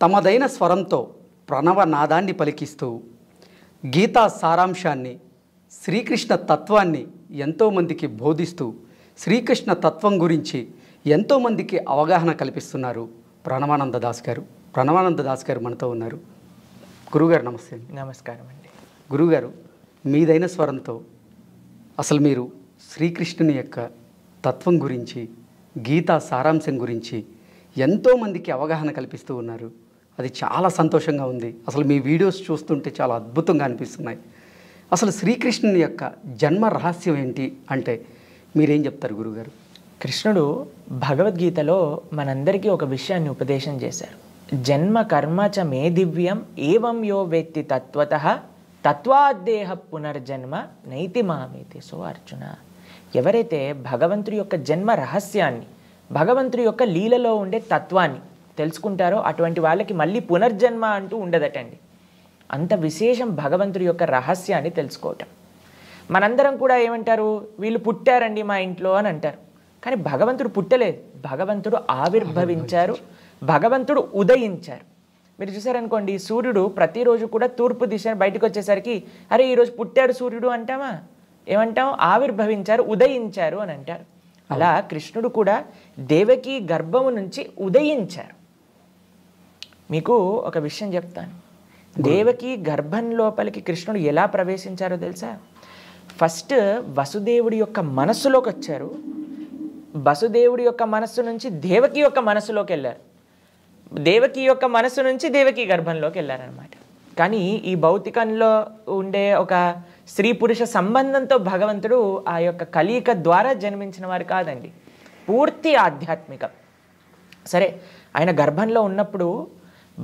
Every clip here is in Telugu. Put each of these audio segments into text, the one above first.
తమదైన స్వరంతో ప్రణవనాదాన్ని పలికిస్తూ గీతా సారాంశాన్ని, శ్రీకృష్ణ తత్వాన్ని ఎంతోమందికి బోధిస్తూ శ్రీకృష్ణ తత్వం గురించి ఎంతోమందికి అవగాహన కల్పిస్తున్నారు ప్రణవానంద దాస్ గారు. ప్రణవానంద దాస్ గారు మనతో ఉన్నారు. గురుగారు నమస్తే. నమస్కారం అండి. గురుగారు, మీదైన స్వరంతో అసలు మీరు శ్రీకృష్ణుని యొక్క తత్వం గురించి, గీతా సారాంశం గురించి ఎంతోమందికి అవగాహన కల్పిస్తూ ఉన్నారు. అది చాలా సంతోషంగా ఉంది. అసలు మీ వీడియోస్ చూస్తుంటే చాలా అద్భుతంగా అనిపిస్తున్నాయి. అసలు శ్రీకృష్ణుని యొక్క జన్మ రహస్యం ఏంటి అంటే మీరేం చెప్తారు గురుగారు? కృష్ణుడు భగవద్గీతలో మనందరికీ ఒక విషయాన్ని ఉపదేశం చేశారు. జన్మ కర్మ చ మే దివ్యం ఏవం యో వేత్తి తత్వతః తత్వాద్దేహ పునర్జన్మ నైతి మామేతి. సో అర్జున, ఎవరైతే భగవంతుడి యొక్క జన్మ రహస్యాన్ని, భగవంతుడి యొక్క లీలలో ఉండే తత్వాన్ని తెలుసుకుంటారో అటువంటి వాళ్ళకి మళ్ళీ పునర్జన్మ అంటూ ఉండదటండి. అంత విశేషం భగవంతుడి యొక్క రహస్యాన్ని తెలుసుకోవటం. మనందరం కూడా ఏమంటారు, వీళ్ళు పుట్టారండి మా ఇంట్లో అని అంటారు. కానీ భగవంతుడు పుట్టలేదు, భగవంతుడు ఆవిర్భవించారు, భగవంతుడు ఉదయించారు. మీరు చూసారనుకోండి, సూర్యుడు ప్రతిరోజు కూడా తూర్పు దిశ బయటకు వచ్చేసరికి అరే ఈరోజు పుట్టాడు సూర్యుడు అంటామా? ఏమంటాం? ఆవిర్భవించారు, ఉదయించారు అని అంటారు. అలా కృష్ణుడు కూడా దేవకీ గర్భము నుంచి ఉదయించారు. మీకు ఒక విషయం చెప్తాను. దేవకీ గర్భం లోపలికి కృష్ణుడు ఎలా ప్రవేశించారో తెలుసా? ఫస్ట్ వసుదేవుడి యొక్క మనస్సులోకి వచ్చారు. వసుదేవుడి యొక్క మనస్సు నుంచి దేవకి యొక్క మనస్సులోకి వెళ్ళారు. దేవకి యొక్క మనస్సు నుంచి దేవకీ గర్భంలోకి వెళ్ళారనమాట. కానీ ఈ భౌతికంలో ఉండే ఒక స్త్రీ పురుష సంబంధంతో భగవంతుడు ఆ యొక్క కలయిక ద్వారా జన్మించిన వారు కాదండి, పూర్తి ఆధ్యాత్మికం. సరే, ఆయన గర్భంలో ఉన్నప్పుడు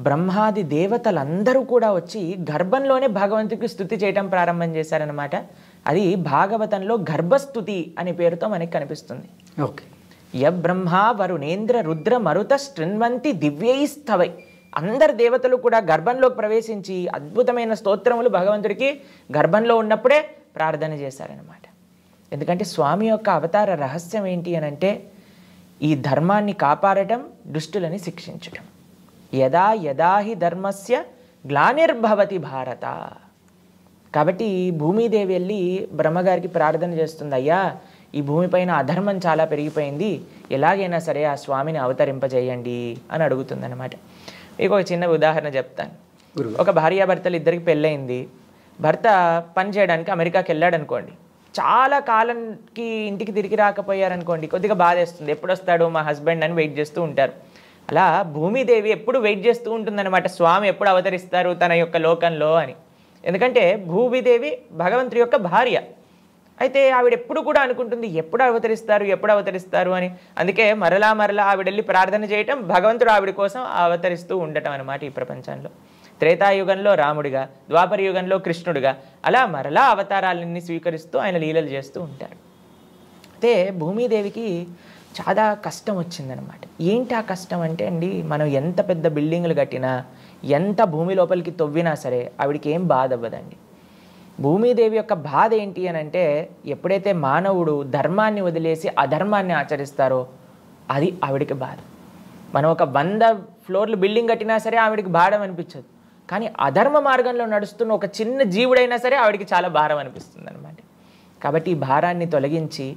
బ్రహ్మాది దేవతలందరూ కూడా వచ్చి గర్భంలోనే భగవంతుడికి స్తుతి చేయటం ప్రారంభం చేశారనమాట. అది భాగవతంలో గర్భస్తుతి అనే పేరుతో మనకి కనిపిస్తుంది. ఓకే. య బ్రహ్మ వరుణేంద్ర రుద్ర మరుత శృణ్వంతి దివ్యైస్తవై. అందరు దేవతలు కూడా గర్భంలోకి ప్రవేశించి అద్భుతమైన స్తోత్రములు భగవంతుడికి గర్భంలో ఉన్నప్పుడే ప్రార్థన చేశారనమాట. ఎందుకంటే స్వామి యొక్క అవతార రహస్యం ఏంటి అని అంటే ఈ ధర్మాన్ని కాపాడటం, దుష్టులని శిక్షించటం. యదా యదా హి ధర్మస్య గ్లానిర్భవతి భారత. కాబట్టి భూమిదేవి వెళ్ళి బ్రహ్మగారికి ప్రార్థన చేస్తుంది, అయ్యా ఈ భూమిపైన అధర్మం చాలా పెరిగిపోయింది, ఎలాగైనా సరే ఆ స్వామిని అవతరింపజేయండి అని అడుగుతుందన్నమాట. మీకు ఒక చిన్న ఉదాహరణ చెప్తాను. ఒక భార్యాభర్తలు ఇద్దరికి పెళ్ళయింది. భర్త పని చేయడానికి అమెరికాకి వెళ్ళాడు అనుకోండి. చాలా కాలంకి ఇంటికి తిరిగి రాకపోయారనుకోండి, కొద్దిగా బాధేస్తుంది. ఎప్పుడు వస్తాడు మా హస్బెండ్ అని వెయిట్ చేస్తూ ఉంటారు. అలా భూమిదేవి ఎప్పుడు వెయిట్ చేస్తూ ఉంటుందన్నమాట, స్వామి ఎప్పుడు అవతరిస్తారు తన యొక్క లోకంలో అని. ఎందుకంటే భూమిదేవి భగవంతుడి యొక్క భార్య. అయితే ఆవిడ ఎప్పుడు కూడా అనుకుంటుంది ఎప్పుడు అవతరిస్తారు ఎప్పుడు అవతరిస్తారు అని. అందుకే మరలా మరలా ఆవిడ వెళ్ళి ప్రార్థన చేయటం, భగవంతుడు ఆవిడ కోసం అవతరిస్తూ ఉండటం అనమాట ఈ ప్రపంచంలో. త్రేతాయుగంలో రాముడిగా, ద్వాపర యుగంలో కృష్ణుడిగా, అలా మరలా అవతారాలన్నీ స్వీకరిస్తూ ఆయన లీలలు చేస్తూ ఉంటారు. అయితే భూమిదేవికి చాలా కష్టం వచ్చిందనమాట. ఏంటి ఆ కష్టం అంటే అండి, మనం ఎంత పెద్ద బిల్డింగ్లు కట్టినా, ఎంత భూమి లోపలికి తవ్వినా సరే ఆవిడికి ఏం బాధ అవ్వదండి. భూమిదేవి యొక్క బాధ ఏంటి అని అంటే ఎప్పుడైతే మానవుడు ధర్మాన్ని వదిలేసి అధర్మాన్ని ఆచరిస్తారో అది ఆవిడికి బాధ. మనం ఒక 100 ఫ్లోర్లు బిల్డింగ్ కట్టినా సరే ఆవిడికి భారం అనిపించదు. కానీ అధర్మ మార్గంలో నడుస్తున్న ఒక చిన్న జీవుడైనా సరే ఆవిడికి చాలా భారం అనిపిస్తుంది అనమాట. కాబట్టి ఈ భారాన్ని తొలగించి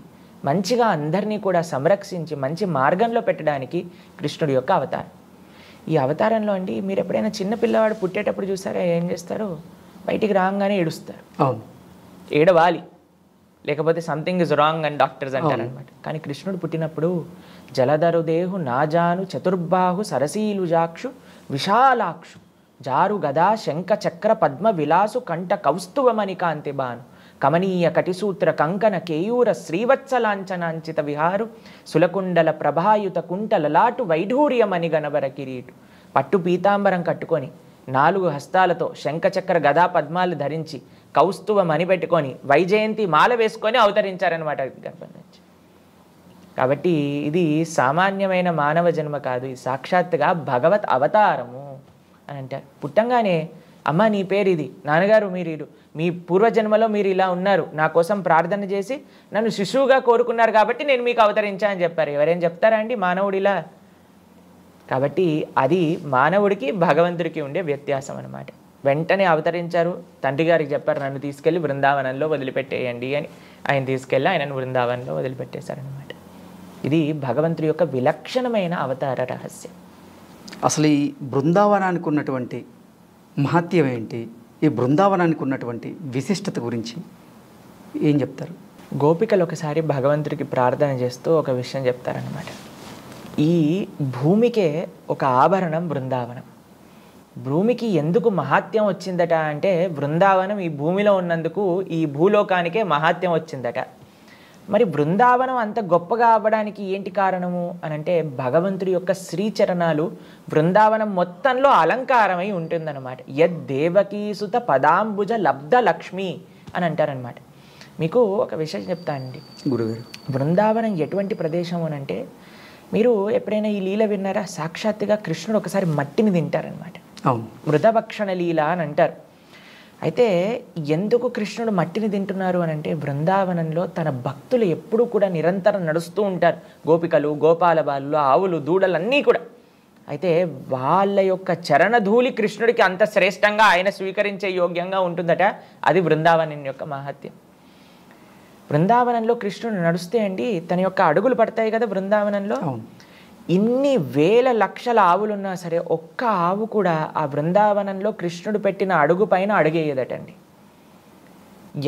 మంచిగా అందరినీ కూడా సంరక్షించి మంచి మార్గంలో పెట్టడానికి కృష్ణుడి యొక్క అవతారం. ఈ అవతారంలో అండి మీరు ఎప్పుడైనా చిన్న పిల్లవాడు పుట్టేటప్పుడు చూసారా ఏం చేస్తారు? బయటికి రాగానే ఏడుస్తారు. ఏడవాలి, లేకపోతే సంథింగ్ ఇస్ రాంగ్ అని డాక్టర్స్ అంటారనమాట. కానీ కృష్ణుడు పుట్టినప్పుడు జలధరుదేహు నాజాను చతుర్బాహు సరసీలుజాక్షు విశాలాక్షు జారు గదా శంఖ చక్ర పద్మ విలాసు కంఠ కౌస్తువమణి కాంతి బాను కమనీయ కటిసూత్ర కంకణ కేయూర శ్రీవత్సలాంఛనాంచిత విహారు సులకుండల ప్రభాయుత కుంటలలాటు వైఢూర్యమణి గణవర కిరీటు. పట్టు పీతాంబరం కట్టుకొని 4 హస్తాలతో శంఖచక్ర గదా పద్మాలు ధరించి కౌస్తువ మణి పెట్టుకొని వైజయంతి మాల వేసుకొని అవతరించారనమాట గర్భం నుంచి. కాబట్టి ఇది సామాన్యమైన మానవ జన్మ కాదు, ఇది సాక్షాత్తుగా భగవత్ అవతారము అని అంటారు. పుట్టంగానే అమ్మ నీ పేరు ఇది, నాన్నగారు మీరు మీ పూర్వజన్మలో మీరు ఇలా ఉన్నారు, నా కోసం ప్రార్థన చేసి నన్ను శిశువుగా కోరుకున్నారు కాబట్టి నేను మీకు అవతరించా అని చెప్పారు. ఎవరేం చెప్తారా అండి మానవుడు ఇలా? కాబట్టి అది మానవుడికి భగవంతుడికి ఉండే వ్యత్యాసం అన్నమాట. వెంటనే అవతరించారు, తండ్రి గారికి చెప్పారు నన్ను తీసుకెళ్ళి బృందావనంలో వదిలిపెట్టేయండి అని. ఆయన తీసుకెళ్ళి ఆయనను బృందావనంలో వదిలిపెట్టేశారనమాట. ఇది భగవంతుడి యొక్క విలక్షణమైన అవతార రహస్యం. అసలు ఈ బృందావనానికి ఉన్నటువంటి మహత్యం ఏంటి, ఈ బృందావనానికి ఉన్నటువంటి విశిష్టత గురించి ఏం చెప్తారు? గోపికలు ఒకసారి భగవంతుడికి ప్రార్థన చేస్తూ ఒక విషయం చెప్తారనమాట. ఈ భూమికే ఒక ఆభరణం బృందావనం. భూమికి ఎందుకు మహాత్యం వచ్చిందట అంటే బృందావనం ఈ భూమిలో ఉన్నందుకు ఈ భూలోకానికే మహాత్యం వచ్చిందట. మరి బృందావనం అంత గొప్పగా అవ్వడానికి ఏంటి కారణము అని అంటే భగవంతుడి యొక్క శ్రీచరణాలు బృందావనం మొత్తంలో అలంకారమై ఉంటుందన్నమాట. యద్దేవకీసుత పదాంబుజ లబ్ధ లక్ష్మి అని అంటారనమాట. మీకు ఒక విషయం చెప్తానండి గురుగారు. బృందావనం ఎటువంటి ప్రదేశం అని అంటే, మీరు ఎప్పుడైనా ఈ లీల విన్నారా? సాక్షాత్తుగా కృష్ణుడు ఒకసారి మట్టిని తింటారనమాట. అవును, మృదభక్షణ లీల అని అంటారు. అయితే ఎందుకు కృష్ణుడు మట్టిని తింటున్నారు అని అంటే బృందావనంలో తన భక్తులు ఎప్పుడూ కూడా నిరంతరం నడుస్తూ ఉంటారు. గోపికలు, గోపాల బాలులు, ఆవులు, దూడలు అన్నీ కూడా. అయితే వాళ్ళ యొక్క చరణధూళి కృష్ణుడికి అంత శ్రేష్టంగా ఆయన స్వీకరించే యోగ్యంగా ఉంటుందట. అది బృందావనం యొక్క మహత్యం. బృందావనంలో కృష్ణుడు నడుస్తే అండి తన యొక్క అడుగులు పడతాయి కదా బృందావనంలో. ఇన్ని వేల లక్షల ఆవులున్నా సరే ఒక్క ఆవు కూడా ఆ బృందావనంలో కృష్ణుడు పెట్టిన అడుగు పైన అడుగేయదటండి.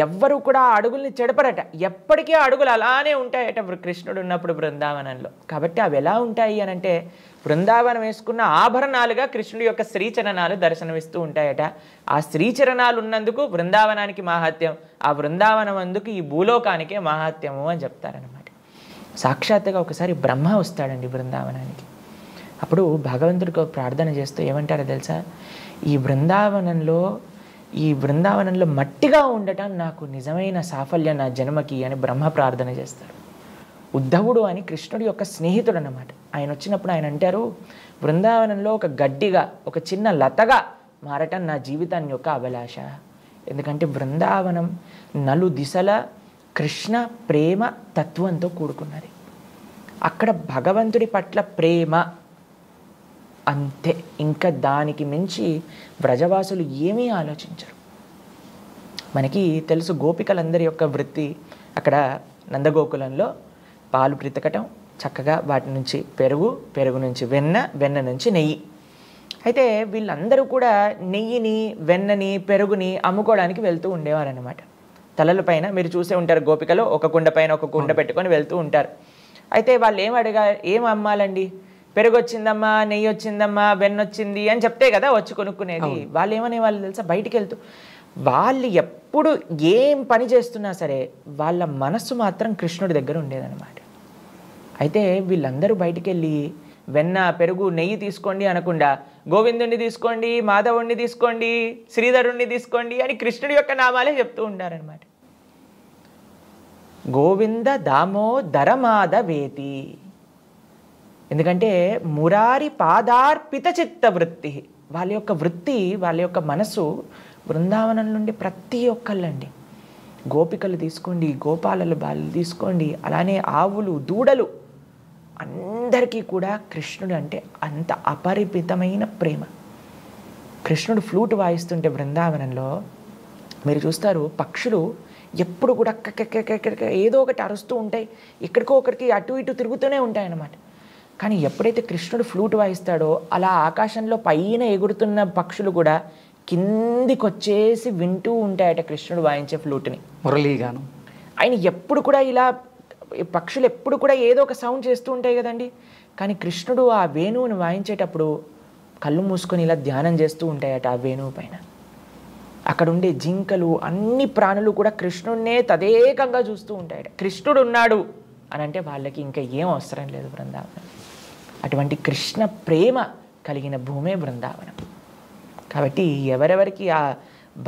ఎవ్వరూ కూడా ఆ అడుగుల్ని చెడపరట. ఎప్పటికీ అడుగులు అలానే ఉంటాయట కృష్ణుడు ఉన్నప్పుడు బృందావనంలో. కాబట్టి అవి ఎలా ఉంటాయి అని అంటే బృందావనం వేసుకున్న ఆభరణాలుగా కృష్ణుడి యొక్క శ్రీచరణాలు దర్శనమిస్తూ ఉంటాయట. ఆ శ్రీచరణాలు ఉన్నందుకు బృందావనానికి మహాత్యం, ఆ బృందావనం అందుకు ఈ భూలోకానికే మహాత్యము అని చెప్తారనమాట. సాక్షాత్తుగా ఒకసారి బ్రహ్మ వస్తాడండి బృందావనానికి. అప్పుడు భగవంతుడికి ప్రార్థన చేస్తూ ఏమంటారో తెలుసా? ఈ బృందావనంలో మట్టిగా ఉండటం నాకు నిజమైన సాఫల్యం నా జన్మకి అని బ్రహ్మ ప్రార్థన చేస్తారు. ఉద్ధవుడు అని కృష్ణుడి యొక్క స్నేహితుడు అన్నమాట. ఆయన వచ్చినప్పుడు ఆయన అంటారు, బృందావనంలో ఒక గడ్డిగా, ఒక చిన్న లతగా మారటం నా జీవితాన్ని యొక్క అభిలాష. ఎందుకంటే బృందావనం నలు దిశల కృష్ణ ప్రేమ తత్వంతో కూడుకున్నది. అక్కడ భగవంతుడి పట్ల ప్రేమ అంతే, ఇంకా దానికి మించి బ్రజవాసులు ఏమీ ఆలోచించరు. మనకి తెలుసు గోపికలందరి యొక్క వృత్తి అక్కడ నందగోకులంలో పాలు పితకటం, చక్కగా వాటి నుంచి పెరుగు నుంచి వెన్న నుంచి నెయ్యి. అయితే వీళ్ళందరూ కూడా నెయ్యిని, వెన్నని, పెరుగుని అమ్ముకోవడానికి వెళ్తూ ఉండేవారనమాట. తలలపైన మీరు చూసే ఉంటారు, గోపికలు ఒక కుండ పైన ఒక కుండ పెట్టుకొని వెళ్తూ ఉంటారు. అయితే వాళ్ళు ఏం అమ్మాలండి? పెరుగు వచ్చిందమ్మా, నెయ్యి వచ్చిందమ్మా, వెన్న వచ్చింది అని చెప్తే కదా వచ్చి కొనుక్కునేది. వాళ్ళు ఏమనేవాళ్ళు తెలుసా? బయటికి వెళ్తూ వాళ్ళు ఎప్పుడు ఏం పని చేస్తున్నా సరే వాళ్ళ మనస్సు మాత్రం కృష్ణుడి దగ్గర ఉండేదన్నమాట. అయితే వీళ్ళందరూ బయటికి వెళ్ళి వెన్న, పెరుగు, నెయ్యి తీసుకోండి అనకుండా గోవిందుణ్ణి తీసుకోండి, మాధవుణ్ణి తీసుకోండి, శ్రీధరుణ్ణి తీసుకోండి అని కృష్ణుడి యొక్క నామాలే చెప్తూ ఉంటారనమాట. గోవింద దామోదర మాధవేతి. ఎందుకంటే మురారి పాదార్పిత చిత్త వృత్తి. వాళ్ళ యొక్క వృత్తి, వాళ్ళ యొక్క మనసు బృందావనం నుండి ప్రతి ఒక్కళ్ళండి. గోపికలు తీసుకోండి, గోపాలలు బాలు తీసుకోండి, అలానే ఆవులు, దూడలు, అందరికీ కూడా కృష్ణుడు అంటే అంత అపరిమితమైన ప్రేమ. కృష్ణుడు ఫ్లూట్ వాయిస్తుంటే బృందావనంలో మీరు చూస్తారు, పక్షులు ఎప్పుడు కూడా ఏదో ఒకటి అరుస్తూ ఉంటాయి, ఎక్కడికో ఒకరికి అటు ఇటు తిరుగుతూనే ఉంటాయన్నమాట. కానీ ఎప్పుడైతే కృష్ణుడు ఫ్లూట్ వాయిస్తాడో అలా ఆకాశంలో పైన ఎగురుతున్న పక్షులు కూడా కిందికి వచ్చేసి వింటూ ఉంటాయట కృష్ణుడు వాయించే ఫ్లూట్ని, మురళీగానం. ఆయన ఎప్పుడు కూడా ఇలా, పక్షులు ఎప్పుడు కూడా ఏదో ఒక సౌండ్ చేస్తూ ఉంటాయి కదండి. కానీ కృష్ణుడు ఆ వేణువుని వాయించేటప్పుడు కళ్ళు మూసుకొని ఇలా ధ్యానం చేస్తూ ఉంటాయట ఆ వేణువు పైన. అక్కడ ఉండే జింకలు, అన్ని ప్రాణులు కూడా కృష్ణుడినే తదేకంగా చూస్తూ ఉంటాయట. కృష్ణుడు ఉన్నాడు అని అంటే వాళ్ళకి ఇంకా ఏం అవసరం లేదు బృందావనం. అటువంటి కృష్ణ ప్రేమ కలిగిన భూమే బృందావనం. కాబట్టి ఎవరెవరికి ఆ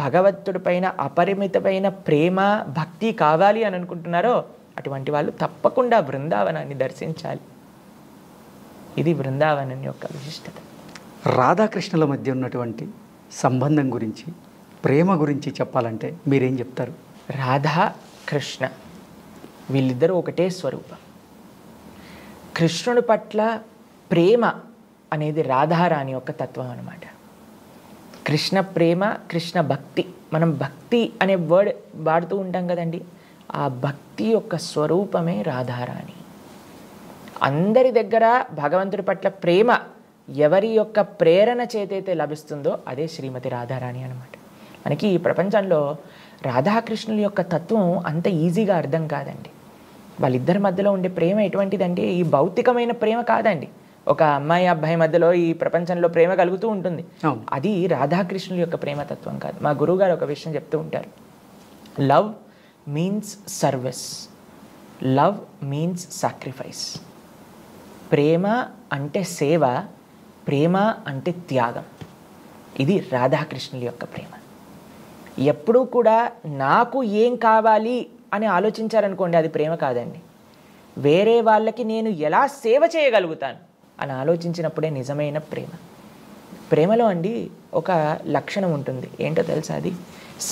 భగవంతుడి పైన అపరిమితమైన ప్రేమ, భక్తి కావాలి అని అనుకుంటున్నారో అటువంటి వాళ్ళు తప్పకుండా బృందావనాన్ని దర్శించాలి. ఇది బృందావనం యొక్క విశిష్టత. రాధాకృష్ణుల మధ్య ఉన్నటువంటి సంబంధం గురించి, ప్రేమ గురించి చెప్పాలంటే మీరేం చెప్తారు? రాధా కృష్ణ వీళ్ళిద్దరూ ఒకటే స్వరూపం. కృష్ణుడి పట్ల ప్రేమ అనేది రాధారాణి యొక్క తత్వం అన్నమాట. కృష్ణ ప్రేమ, కృష్ణ భక్తి, మనం భక్తి అనే వర్డ్ వాడుతూ ఉంటాం కదండి, ఆ భక్తి యొక్క స్వరూపమే రాధారాణి. అందరి దగ్గర భగవంతుడి పట్ల ప్రేమ ఎవరి యొక్క ప్రేరణ చేతైతే లభిస్తుందో అదే శ్రీమతి రాధారాణి అనమాట. మనకి ఈ ప్రపంచంలో రాధాకృష్ణుల యొక్క తత్వం అంత ఈజీగా అర్థం కాదండి. వాళ్ళిద్దరి మధ్యలో ఉండే ప్రేమ ఎటువంటిదంటే ఈ భౌతికమైన ప్రేమ కాదండి. ఒక అమ్మాయి అబ్బాయి మధ్యలో ఈ ప్రపంచంలో ప్రేమ కలుగుతూ ఉంటుంది, అది రాధాకృష్ణుల యొక్క ప్రేమతత్వం కాదు. మా గురువుగారు ఒక విషయం చెప్తూ ఉంటారు, love means service, love means sacrifice. ప్రేమ అంటే సేవ, ప్రేమ అంటే త్యాగం. ఇది రాధాకృష్ణుల యొక్క ప్రేమ. ఎప్పుడూ కూడా నాకు ఏం కావాలి అని ఆలోచించారనుకోండి, అది ప్రేమ కాదండి. వేరే వాళ్ళకి నేను ఎలా సేవ చేయగలుగుతాను అని ఆలోచించినప్పుడే నిజమైన ప్రేమ. ప్రేమలో అండి ఒక లక్షణం ఉంటుంది, ఏంటో తెలుసా? అది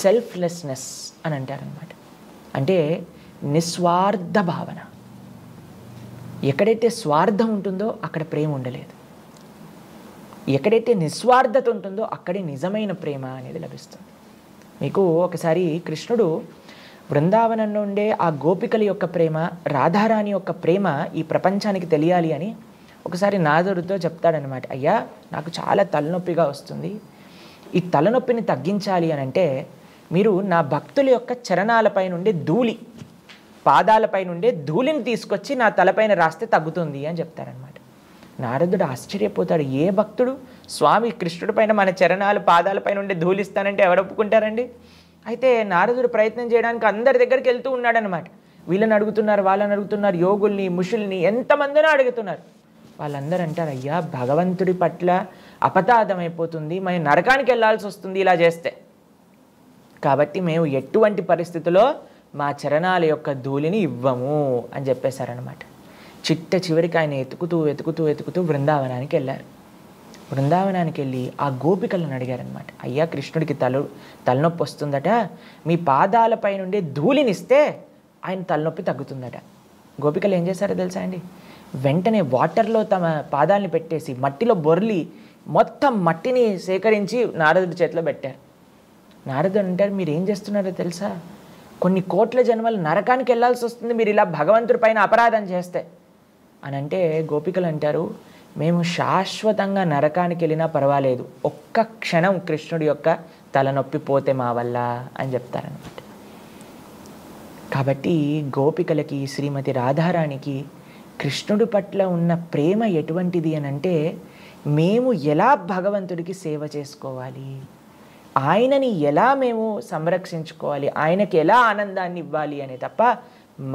సెల్ఫ్లెస్నెస్ అని అంటారనమాట. అంటే నిస్వార్థ భావన. ఎక్కడైతే స్వార్థం ఉంటుందో అక్కడ ప్రేమ ఉండలేదు, ఎక్కడైతే నిస్వార్థత ఉంటుందో అక్కడే నిజమైన ప్రేమ అనేది లభిస్తుంది. మీకు ఒకసారి కృష్ణుడు బృందావనంలో ఉండే ఆ గోపికల యొక్క ప్రేమ, రాధారాణి యొక్క ప్రేమ ఈ ప్రపంచానికి తెలియాలి అని ఒకసారి నారదుడితో చెప్తాడనమాట. అయ్యా, నాకు చాలా తలనొప్పిగా వస్తుంది, ఈ తలనొప్పిని తగ్గించాలి అని అంటే మీరు నా భక్తుల యొక్క చరణాలపై నుండి ధూళి, పాదాలపై నుండే ధూళిని తీసుకొచ్చి నా తలపైన రాస్తే తగ్గుతుంది అని చెప్తారనమాట. నారదుడు ఆశ్చర్యపోతాడు, ఏ భక్తుడు స్వామి కృష్ణుడి పైన మన చరణాలు పాదాలపై నుండి ధూళిస్తానంటే ఎవరు ఒప్పుకుంటారండి? అయితే నారదుడు ప్రయత్నం చేయడానికి అందరి దగ్గరికి వెళ్తూ ఉన్నాడనమాట. వీళ్ళని అడుగుతున్నారు, వాళ్ళని అడుగుతున్నారు, యోగుల్ని, ముషుల్ని, ఎంతమందినో అడుగుతున్నారు. వాళ్ళందరూ అంటారు, అయ్యా భగవంతుడి పట్ల అపతాదమైపోతుంది, మేము నరకానికి వెళ్ళాల్సి వస్తుంది ఇలా చేస్తే, కాబట్టి మేము ఎటువంటి పరిస్థితుల్లో మా చరణాల యొక్క ధూళిని ఇవ్వము అని చెప్పేశారనమాట. చిట్ట చివరికి ఆయన వెతుకుతూ వెతుకుతూ వెతుకుతూ బృందావనానికి వెళ్ళారు. బృందావనానికి వెళ్ళి ఆ గోపికలను అడిగారనమాట, అయ్యా కృష్ణుడికి తలనొప్పి వస్తుందట, మీ పాదాలపై నుండి ధూళినిస్తే ఆయన తలనొప్పి తగ్గుతుందట. గోపికలు ఏం చేశారో తెలుసా అండి? వెంటనే వాటర్లో తమ పాదాలని పెట్టేసి మట్టిలో బొర్లి మొత్తం మట్టిని సేకరించి నారదుడి చేతిలో పెట్టారు. నారదుడు అంటారు, మీరు ఏం చేస్తున్నారో తెలుసా? కొన్ని కోట్ల జన్మలు నరకానికి వెళ్ళాల్సి వస్తుంది మీరు ఇలా భగవంతుడి పైన అపరాధం చేస్తే అని అంటే, గోపికలు అంటారు, మేము శాశ్వతంగా నరకానికి వెళ్ళినా పర్వాలేదు, ఒక్క క్షణం కృష్ణుడి యొక్క తలనొప్పి పోతే మా వల్ల అని చెప్తారనమాట. కాబట్టి గోపికలకి, శ్రీమతి రాధారాణికి కృష్ణుడి పట్ల ఉన్న ప్రేమ ఎటువంటిది అని అంటే, మేము ఎలా భగవంతుడికి సేవ చేసుకోవాలి, ఆయనని ఎలా మేము సంరక్షించుకోవాలి, ఆయనకి ఎలా ఆనందాన్ని ఇవ్వాలి అనే తప్ప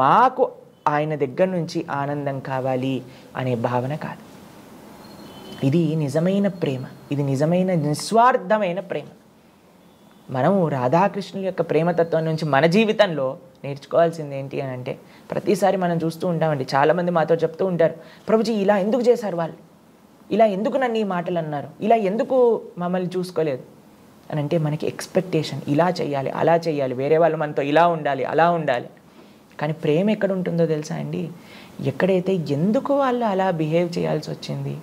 మాకు ఆయన దగ్గర నుంచి ఆనందం కావాలి అనే భావన కాదు. ఇది నిజమైన ప్రేమ, ఇది నిజమైన నిస్వార్థమైన ప్రేమ. మనము రాధాకృష్ణుల యొక్క ప్రేమతత్వం నుంచి మన జీవితంలో నేర్చుకోవాల్సింది ఏంటి అని అంటే, ప్రతిసారి మనం చూస్తూ ఉంటామండి, చాలామంది మాతో చెప్తూ ఉంటారు, ప్రభుజీ ఇలా ఎందుకు చేశారు వాళ్ళు, ఇలా ఎందుకు నన్ను ఈ మాటలు అన్నారు, ఇలా ఎందుకు మమ్మల్ని చూసుకోలేదు అని అంటే, మనకి ఎక్స్పెక్టేషన్, ఇలా చేయాలి, అలా చేయాలి, వేరే వాళ్ళు మనతో ఇలా ఉండాలి, అలా ఉండాలి. కానీ ప్రేమ ఎక్కడ ఉంటుందో తెలుసా అండి? ఎక్కడైతే ఎందుకు వాళ్ళు అలా బిహేవ్ చేయాల్సి వచ్చింది,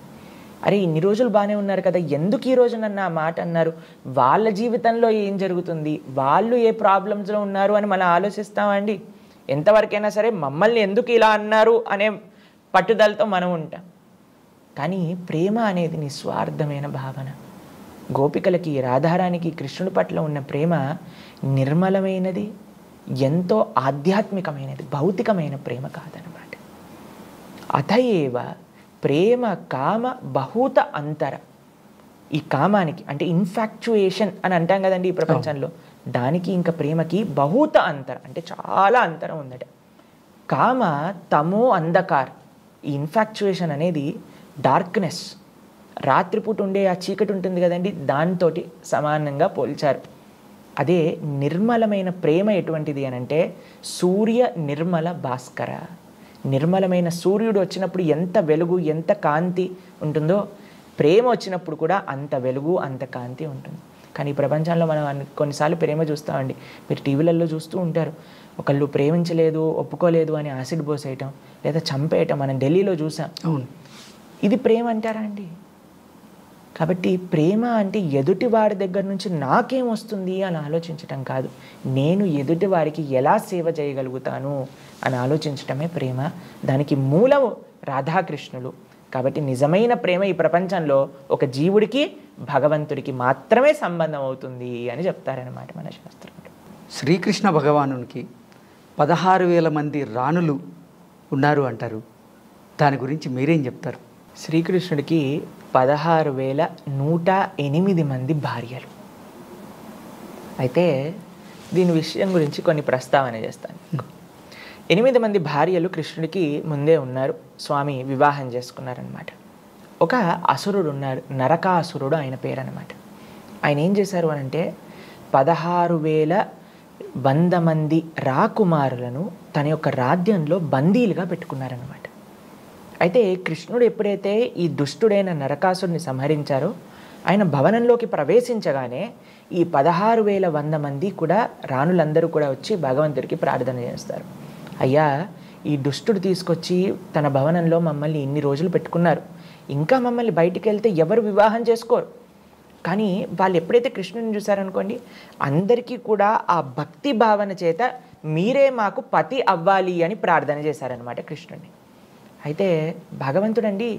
అరే ఇన్ని రోజులు బాగానే ఉన్నారు కదా, ఎందుకు ఈ రోజు నన్ను ఆ మాట అన్నారు, వాళ్ళ జీవితంలో ఏం జరుగుతుంది, వాళ్ళు ఏ ప్రాబ్లమ్స్లో ఉన్నారు అని మనం ఆలోచిస్తామండి. ఎంతవరకైనా సరే మమ్మల్ని ఎందుకు ఇలా అన్నారు అనే పట్టుదలతో మనం ఉంటాం. కానీ ప్రేమ అనేది నిస్వార్థమైన భావన. గోపికలకి, రాధారానికి కృష్ణుడి పట్ల ఉన్న ప్రేమ నిర్మలమైనది, ఎంతో ఆధ్యాత్మికమైనది, భౌతికమైన ప్రేమ కాదనమాట. అతయేవ ప్రేమ కామ బహూత అంతర. ఈ కామానికి అంటే ఇన్ఫాక్చుయేషన్ అని అంటాం కదండి ఈ ప్రపంచంలో, దానికి ఇంకా ప్రేమకి బహూత అంతర అంటే చాలా అంతరం ఉందట. కామ తమో అంధకార్. ఈ ఇన్ఫాక్చుయేషన్ అనేది డార్క్నెస్, రాత్రిపూట ఉండే ఆ చీకటి ఉంటుంది కదండి, దాంతో సమానంగా పోల్చారు. అదే నిర్మలమైన ప్రేమ ఎటువంటిది అని అంటే, సూర్య నిర్మల భాస్కర. నిర్మలమైన సూర్యుడు వచ్చినప్పుడు ఎంత వెలుగు, ఎంత కాంతి ఉంటుందో, ప్రేమ వచ్చినప్పుడు కూడా అంత వెలుగు, అంత కాంతి ఉంటుంది. కానీ ఈ ప్రపంచంలో మనం కొన్నిసార్లు ప్రేమ చూస్తామండి, మీరు టీవీలలో చూస్తూ ఉంటారు, ఒకళ్ళు ప్రేమించలేదు, ఒప్పుకోలేదు అని యాసిడ్ పోసేయటం లేదా చంపేయటం మనం ఢిల్లీలో చూసాం. అవును, ఇది ప్రేమ అంటారా అండి? కాబట్టి ప్రేమ అంటే ఎదుటి వాడి దగ్గర నుంచి నాకేం వస్తుంది అని ఆలోచించటం కాదు, నేను ఎదుటి వారికి ఎలా సేవ చేయగలుగుతాను అని ఆలోచించటమే ప్రేమ. దానికి మూలము రాధాకృష్ణులు. కాబట్టి నిజమైన ప్రేమ ఈ ప్రపంచంలో ఒక జీవుడికి భగవంతుడికి మాత్రమే సంబంధం అవుతుంది అని చెప్తారనమాట మన శాస్త్రంలో. శ్రీకృష్ణ భగవానునికి 16,000 మంది రాణులు ఉన్నారు అంటారు. దాని గురించి మీరేం చెప్తారు? శ్రీకృష్ణుడికి 16,108 మంది భార్యలు. అయితే దీని విషయం గురించి కొన్ని ప్రస్తావన చేస్తాను. 8 మంది భార్యలు కృష్ణుడికి ముందే ఉన్నారు, స్వామి వివాహం చేసుకున్నారనమాట. ఒక అసురుడు ఉన్నారు, నరకాసురుడు ఆయన పేరు అనమాట. ఆయన ఏం చేశారు అనంటే 16,100 మంది రాకుమారులను తన యొక్క రాజ్యంలో బందీలుగా పెట్టుకున్నారనమాట. అయితే కృష్ణుడు ఎప్పుడైతే ఈ దుష్టుడైన నరకాసుడిని సంహరించారో ఆయన భవనంలోకి ప్రవేశించగానే ఈ 16,100 మంది కూడా రాణులందరూ కూడా వచ్చి భగవంతుడికి ప్రార్థన చేస్తారు. అయ్యా, ఈ దుష్టుడు తీసుకొచ్చి తన భవనంలో మమ్మల్ని ఇన్ని రోజులు పెట్టుకున్నారు, ఇంకా మమ్మల్ని బయటికి వెళ్తే ఎవరు వివాహం చేసుకోరు. కానీ వాళ్ళు ఎప్పుడైతే కృష్ణుని చూశారనుకోండి, అందరికీ కూడా ఆ భక్తి భావన చేత మీరే మాకు పతి అవ్వాలి అని ప్రార్థన చేశారనమాట కృష్ణుడిని. అయితే భగవంతుడండి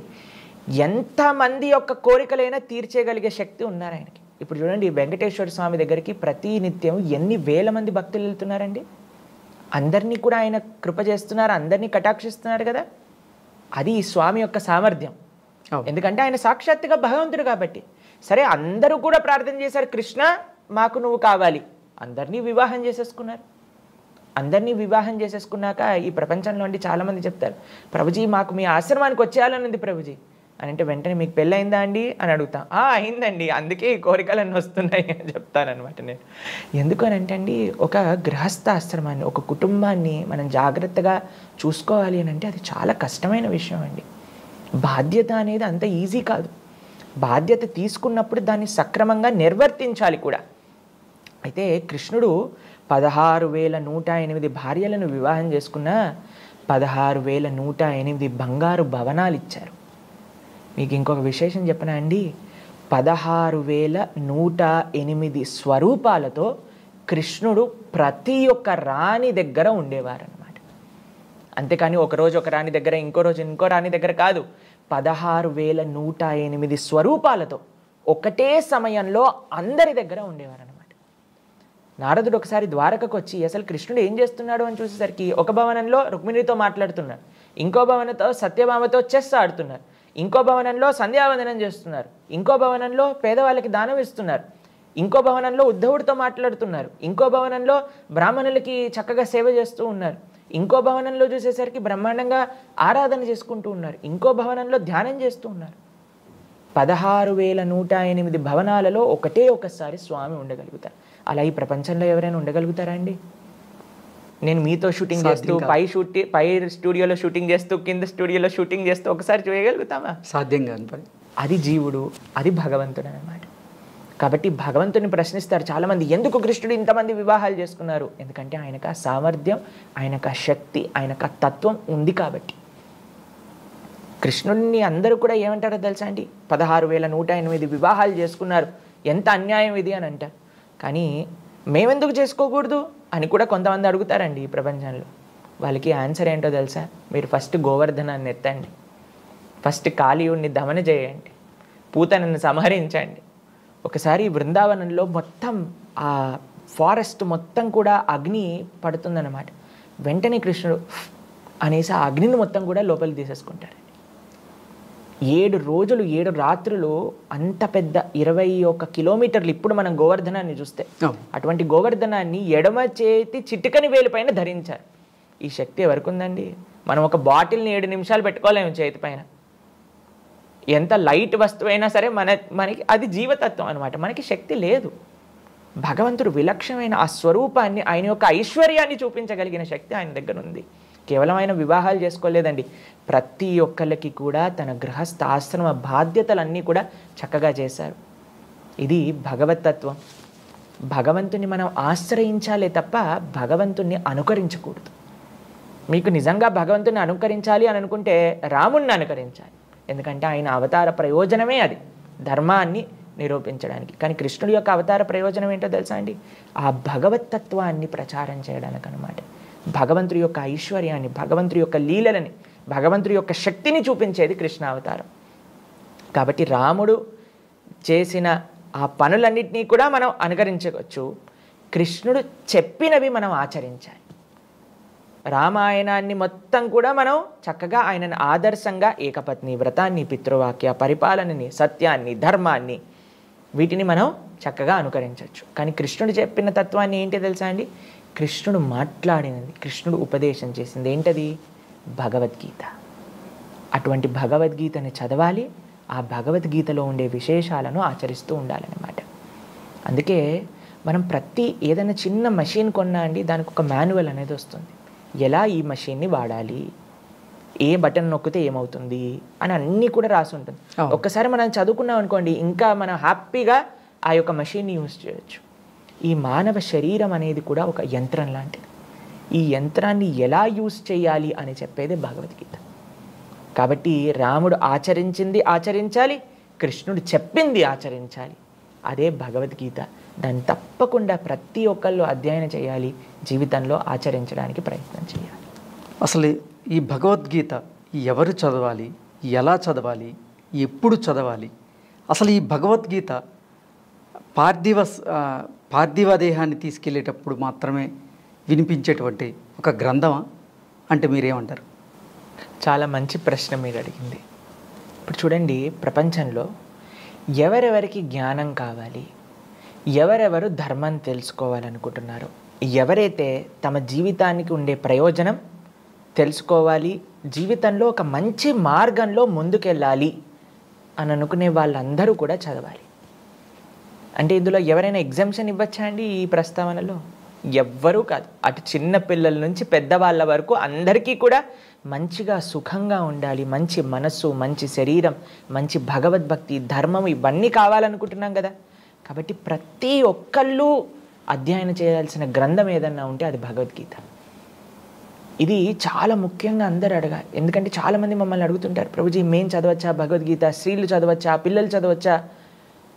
ఎంతమంది యొక్క కోరికలైనా తీర్చేయగలిగే శక్తి ఉన్నారు ఆయనకి. ఇప్పుడు చూడండి, వెంకటేశ్వర స్వామి దగ్గరికి ప్రతి నిత్యం ఎన్ని వేల మంది భక్తులు వెళ్తున్నారండి. అందరినీ కూడా ఆయన కృప చేస్తున్నారు, అందరినీ కటాక్షిస్తున్నారు కదా. అది ఈ స్వామి యొక్క సామర్థ్యం. ఎందుకంటే ఆయన సాక్షాత్తుగా భగవంతుడు కాబట్టి. సరే, అందరూ కూడా ప్రార్థన చేశారు, కృష్ణ మాకు నువ్వు కావాలి. అందరినీ వివాహం చేసేసుకున్నారు. అందరినీ వివాహం చేసేసుకున్నాక ఈ ప్రపంచంలో అండి చాలామంది చెప్తారు, ప్రభుజీ మాకు మీ ఆశ్రమానికి వచ్చేయాలని ఉంది ప్రభుజీ అని. అంటే వెంటనే మీకు పెళ్ళయిందా అండి అని అడుగుతాం. అయిందండి, అందుకే ఈ కోరికలన్నీ వస్తున్నాయి అని చెప్తానమాట నేను. ఎందుకనంటే అండి, ఒక గృహస్థాశ్రమాన్ని, ఒక కుటుంబాన్ని మనం జాగ్రత్తగా చూసుకోవాలి అని అంటే అది చాలా కష్టమైన విషయం అండి. బాధ్యత అనేది అంత ఈజీ కాదు. బాధ్యత తీసుకున్నప్పుడు దాన్ని సక్రమంగా నిర్వర్తించాలి కూడా. అయితే కృష్ణుడు 16,108 భార్యలను వివాహం చేసుకున్న 16,108 బంగారు భవనాలు ఇచ్చారు. మీకు ఇంకొక విశేషం చెప్పనా అండి, 16,108 స్వరూపాలతో కృష్ణుడు ప్రతి ఒక్క రాణి దగ్గర ఉండేవారనమాట. అంతేకాని ఒకరోజు ఒక రాణి దగ్గర, ఇంకో రోజు ఇంకో రాణి దగ్గర కాదు. 16,108 స్వరూపాలతో ఒకటే సమయంలో అందరి దగ్గర ఉండేవారనమాట. నారదుడు ఒకసారి ద్వారకకు వచ్చి అసలు కృష్ణుడు ఏం చేస్తున్నాడు అని చూసేసరికి ఒక భవనంలో రుక్మిణితో మాట్లాడుతున్నారు, ఇంకో భవనంతో సత్యభామతో చెస్ ఆడుతున్నారు, ఇంకో భవనంలో సంధ్యావందనం చేస్తున్నారు, ఇంకో భవనంలో పేదవాళ్ళకి దానం ఇస్తున్నారు, ఇంకో భవనంలో ఉద్ధవుడితో మాట్లాడుతున్నారు, ఇంకో భవనంలో బ్రాహ్మణులకి చక్కగా సేవ చేస్తూ ఉన్నారు, ఇంకో భవనంలో చూసేసరికి బ్రహ్మాండంగా ఆరాధన చేసుకుంటూ ఉన్నారు, ఇంకో భవనంలో ధ్యానం చేస్తూ ఉన్నారు. 16,108 భవనాలలో ఒకటే ఒకసారి స్వామి ఉండగలుగుతారు. అలా ఈ ప్రపంచంలో ఎవరైనా ఉండగలుగుతారా అండి? నేను మీతో షూటింగ్ చేస్తూ పై స్టూడియోలో షూటింగ్ చేస్తూ కింద స్టూడియోలో షూటింగ్ చేస్తూ ఒకసారి చేయగలుగుతామా? సాధ్యం కాని పని. అది జీవుడు, అది భగవంతుడు అన్నమాట. కాబట్టి భగవంతుని ప్రశ్నిస్తారు చాలామంది, ఎందుకు కృష్ణుడు ఇంతమంది వివాహాలు చేసుకున్నారు? ఎందుకంటే ఆయనకు ఆ సామర్థ్యం, ఆయనకు ఆ శక్తి, ఆయనకు ఆ తత్వం ఉంది కాబట్టి. కృష్ణుడిని అందరూ కూడా ఏమంటారో తెలుసా అండి, 16,108 వివాహాలు చేసుకున్నారు, ఎంత అన్యాయం ఇది అని అంటారు. కానీ మేమెందుకు చేసుకోకూడదు అని కూడా కొంతమంది అడుగుతారండి ఈ ప్రపంచంలో. వాళ్ళకి ఆన్సర్ ఏంటో తెలుసా? మీరు ఫస్ట్ గోవర్ధనాన్ని ఎత్తండి, ఫస్ట్ కాళీయుడిని దమన చేయండి, పూతనను సంహరించండి. ఒకసారి బృందావనంలో మొత్తం ఆ ఫారెస్ట్ మొత్తం కూడా అగ్ని పడుతుందన్నమాట. వెంటనే కృష్ణుడు అనేసి ఆ అగ్నిని మొత్తం కూడా లోపలికి తీసేసుకుంటారు. 7 రోజులు 7 రాత్రులు అంత పెద్ద 21 కిలోమీటర్లు. ఇప్పుడు మనం గోవర్ధనాన్ని చూస్తే అటువంటి గోవర్ధనాన్ని ఎడమ చేతి చిటికని వేలు పైన ధరించారు. ఈ శక్తి ఎవరికి ఉందండి? మనం ఒక బాటిల్ని 7 నిమిషాలు పెట్టుకోలేము చేతి పైన. ఎంత లైట్ వస్తువు అయినా సరే మనకి అది జీవతత్వం అనమాట. మనకి శక్తి లేదు. భగవంతుడు విలక్షణమైన ఆ స్వరూపాన్ని, ఆయన యొక్క ఐశ్వర్యాన్ని చూపించగలిగిన శక్తి ఆయన దగ్గర ఉంది. కేవలం ఆయన వివాహాలు చేసుకోలేదండి, ప్రతి ఒక్కళ్ళకి కూడా తన గృహస్థ ఆశ్రమ బాధ్యతలన్నీ కూడా చక్కగా చేశారు. ఇది భగవతత్వం. భగవంతుని మనం ఆశ్రయించాలే తప్ప భగవంతుణ్ణి అనుకరించకూడదు. మీకు నిజంగా భగవంతుని అనుకరించాలి అని అనుకుంటే రాముణ్ణి అనుకరించాలి. ఎందుకంటే ఆయన అవతార ప్రయోజనమే అది. ధర్మాన్ని నిరూపించడానికి. కానీ కృష్ణుడి యొక్క అవతార ప్రయోజనం ఏంటో తెలుసా అండి? ఆ భగవతత్వాన్ని ప్రచారం చేయడానికి అనమాట. భగవంతుడి యొక్క ఐశ్వర్యాన్ని, భగవంతుడి యొక్క లీలలని, భగవంతుడి యొక్క శక్తిని చూపించేది కృష్ణావతారం. కాబట్టి రాముడు చేసిన ఆ పనులన్నింటినీ కూడా మనం అనుకరించవచ్చు. కృష్ణుడు చెప్పినవి మనం ఆచరించాలి. రామాయణాన్ని మొత్తం కూడా మనం చక్కగా ఆయనను ఆదర్శంగా ఏకపత్ని వ్రతాన్ని, పితృవాక్య పరిపాలనని, సత్యాన్ని, ధర్మాన్ని వీటిని మనం చక్కగా అనుకరించవచ్చు. కానీ కృష్ణుడు చెప్పిన తత్వాన్ని ఏంటి తెలుసా అండి? కృష్ణుడు మాట్లాడినది, కృష్ణుడు ఉపదేశం చేసింది ఏంటది? భగవద్గీత. అటువంటి భగవద్గీతని చదవాలి, ఆ భగవద్గీతలో ఉండే విశేషాలను ఆచరిస్తూ ఉండాలన్నమాట. అందుకే మనం ఏదైనా చిన్న మెషిన్ కొన్నా అండి, దానికి ఒక మాన్యువల్ అనేది వస్తుంది. ఎలా ఈ మెషిన్ని వాడాలి, ఏ బటన్ నొక్కితే ఏమవుతుంది అని అన్నీ కూడా రాసి ఉంటుంది. ఒక్కసారి మనం చదువుకున్నాం అనుకోండి, ఇంకా మనం హ్యాపీగా ఆ యొక్క మెషిన్ని యూజ్ చేయొచ్చు. ఈ మానవ శరీరం అనేది కూడా ఒక యంత్రం లాంటిది. ఈ యంత్రాన్ని ఎలా యూజ్ చేయాలి అని చెప్పేది భగవద్గీత. కాబట్టి రాముడు ఆచరించింది ఆచరించాలి, కృష్ణుడు చెప్పింది ఆచరించాలి. అదే భగవద్గీత. దాన్ని తప్పకుండా ప్రతి ఒక్కళ్ళు అధ్యయనం చేయాలి, జీవితంలో ఆచరించడానికి ప్రయత్నం చేయాలి. అసలు ఈ భగవద్గీత ఎవరు చదవాలి, ఎలా చదవాలి, ఎప్పుడు చదవాలి? అసలు ఈ భగవద్గీత పార్థివ దేహాన్ని తీసుకెళ్ళేటప్పుడు మాత్రమే వినిపించేటువంటి ఒక గ్రంథమా అంటే మీరేమంటారు? చాలా మంచి ప్రశ్న మీరు అడిగింది. ఇప్పుడు చూడండి, ప్రపంచంలో ఎవరెవరికి జ్ఞానం కావాలి, ఎవరెవరు ధర్మం తెలుసుకోవాలనుకుంటున్నారో, ఎవరైతే తమ జీవితానికి ఉండే ప్రయోజనం తెలుసుకోవాలి, జీవితంలో ఒక మంచి మార్గంలో ముందుకెళ్ళాలి అని అనుకునే వాళ్ళందరూ కూడా చదవాలి. అంటే ఇందులో ఎవరైనా ఎగ్జామ్షన్ ఇవ్వచ్చా అండి? ఈ ప్రస్తావనలో ఎవ్వరూ కాదు. అటు చిన్న పిల్లల నుంచి పెద్దవాళ్ళ వరకు అందరికీ కూడా మంచిగా సుఖంగా ఉండాలి, మంచి మనస్సు, మంచి శరీరం, మంచి భగవద్భక్తి, ధర్మం ఇవన్నీ కావాలనుకుంటున్నాం కదా. కాబట్టి ప్రతి ఒక్కళ్ళు అధ్యయనం చేయాల్సిన గ్రంథం ఏదన్నా ఉంటే అది భగవద్గీత. ఇది చాలా ముఖ్యంగా అందరూ అడగాలి. ఎందుకంటే చాలామంది మమ్మల్ని అడుగుతుంటారు, ప్రభుజీ మేము చదవచ్చా భగవద్గీత, స్త్రీలు చదవచ్చా, పిల్లలు చదవచ్చా?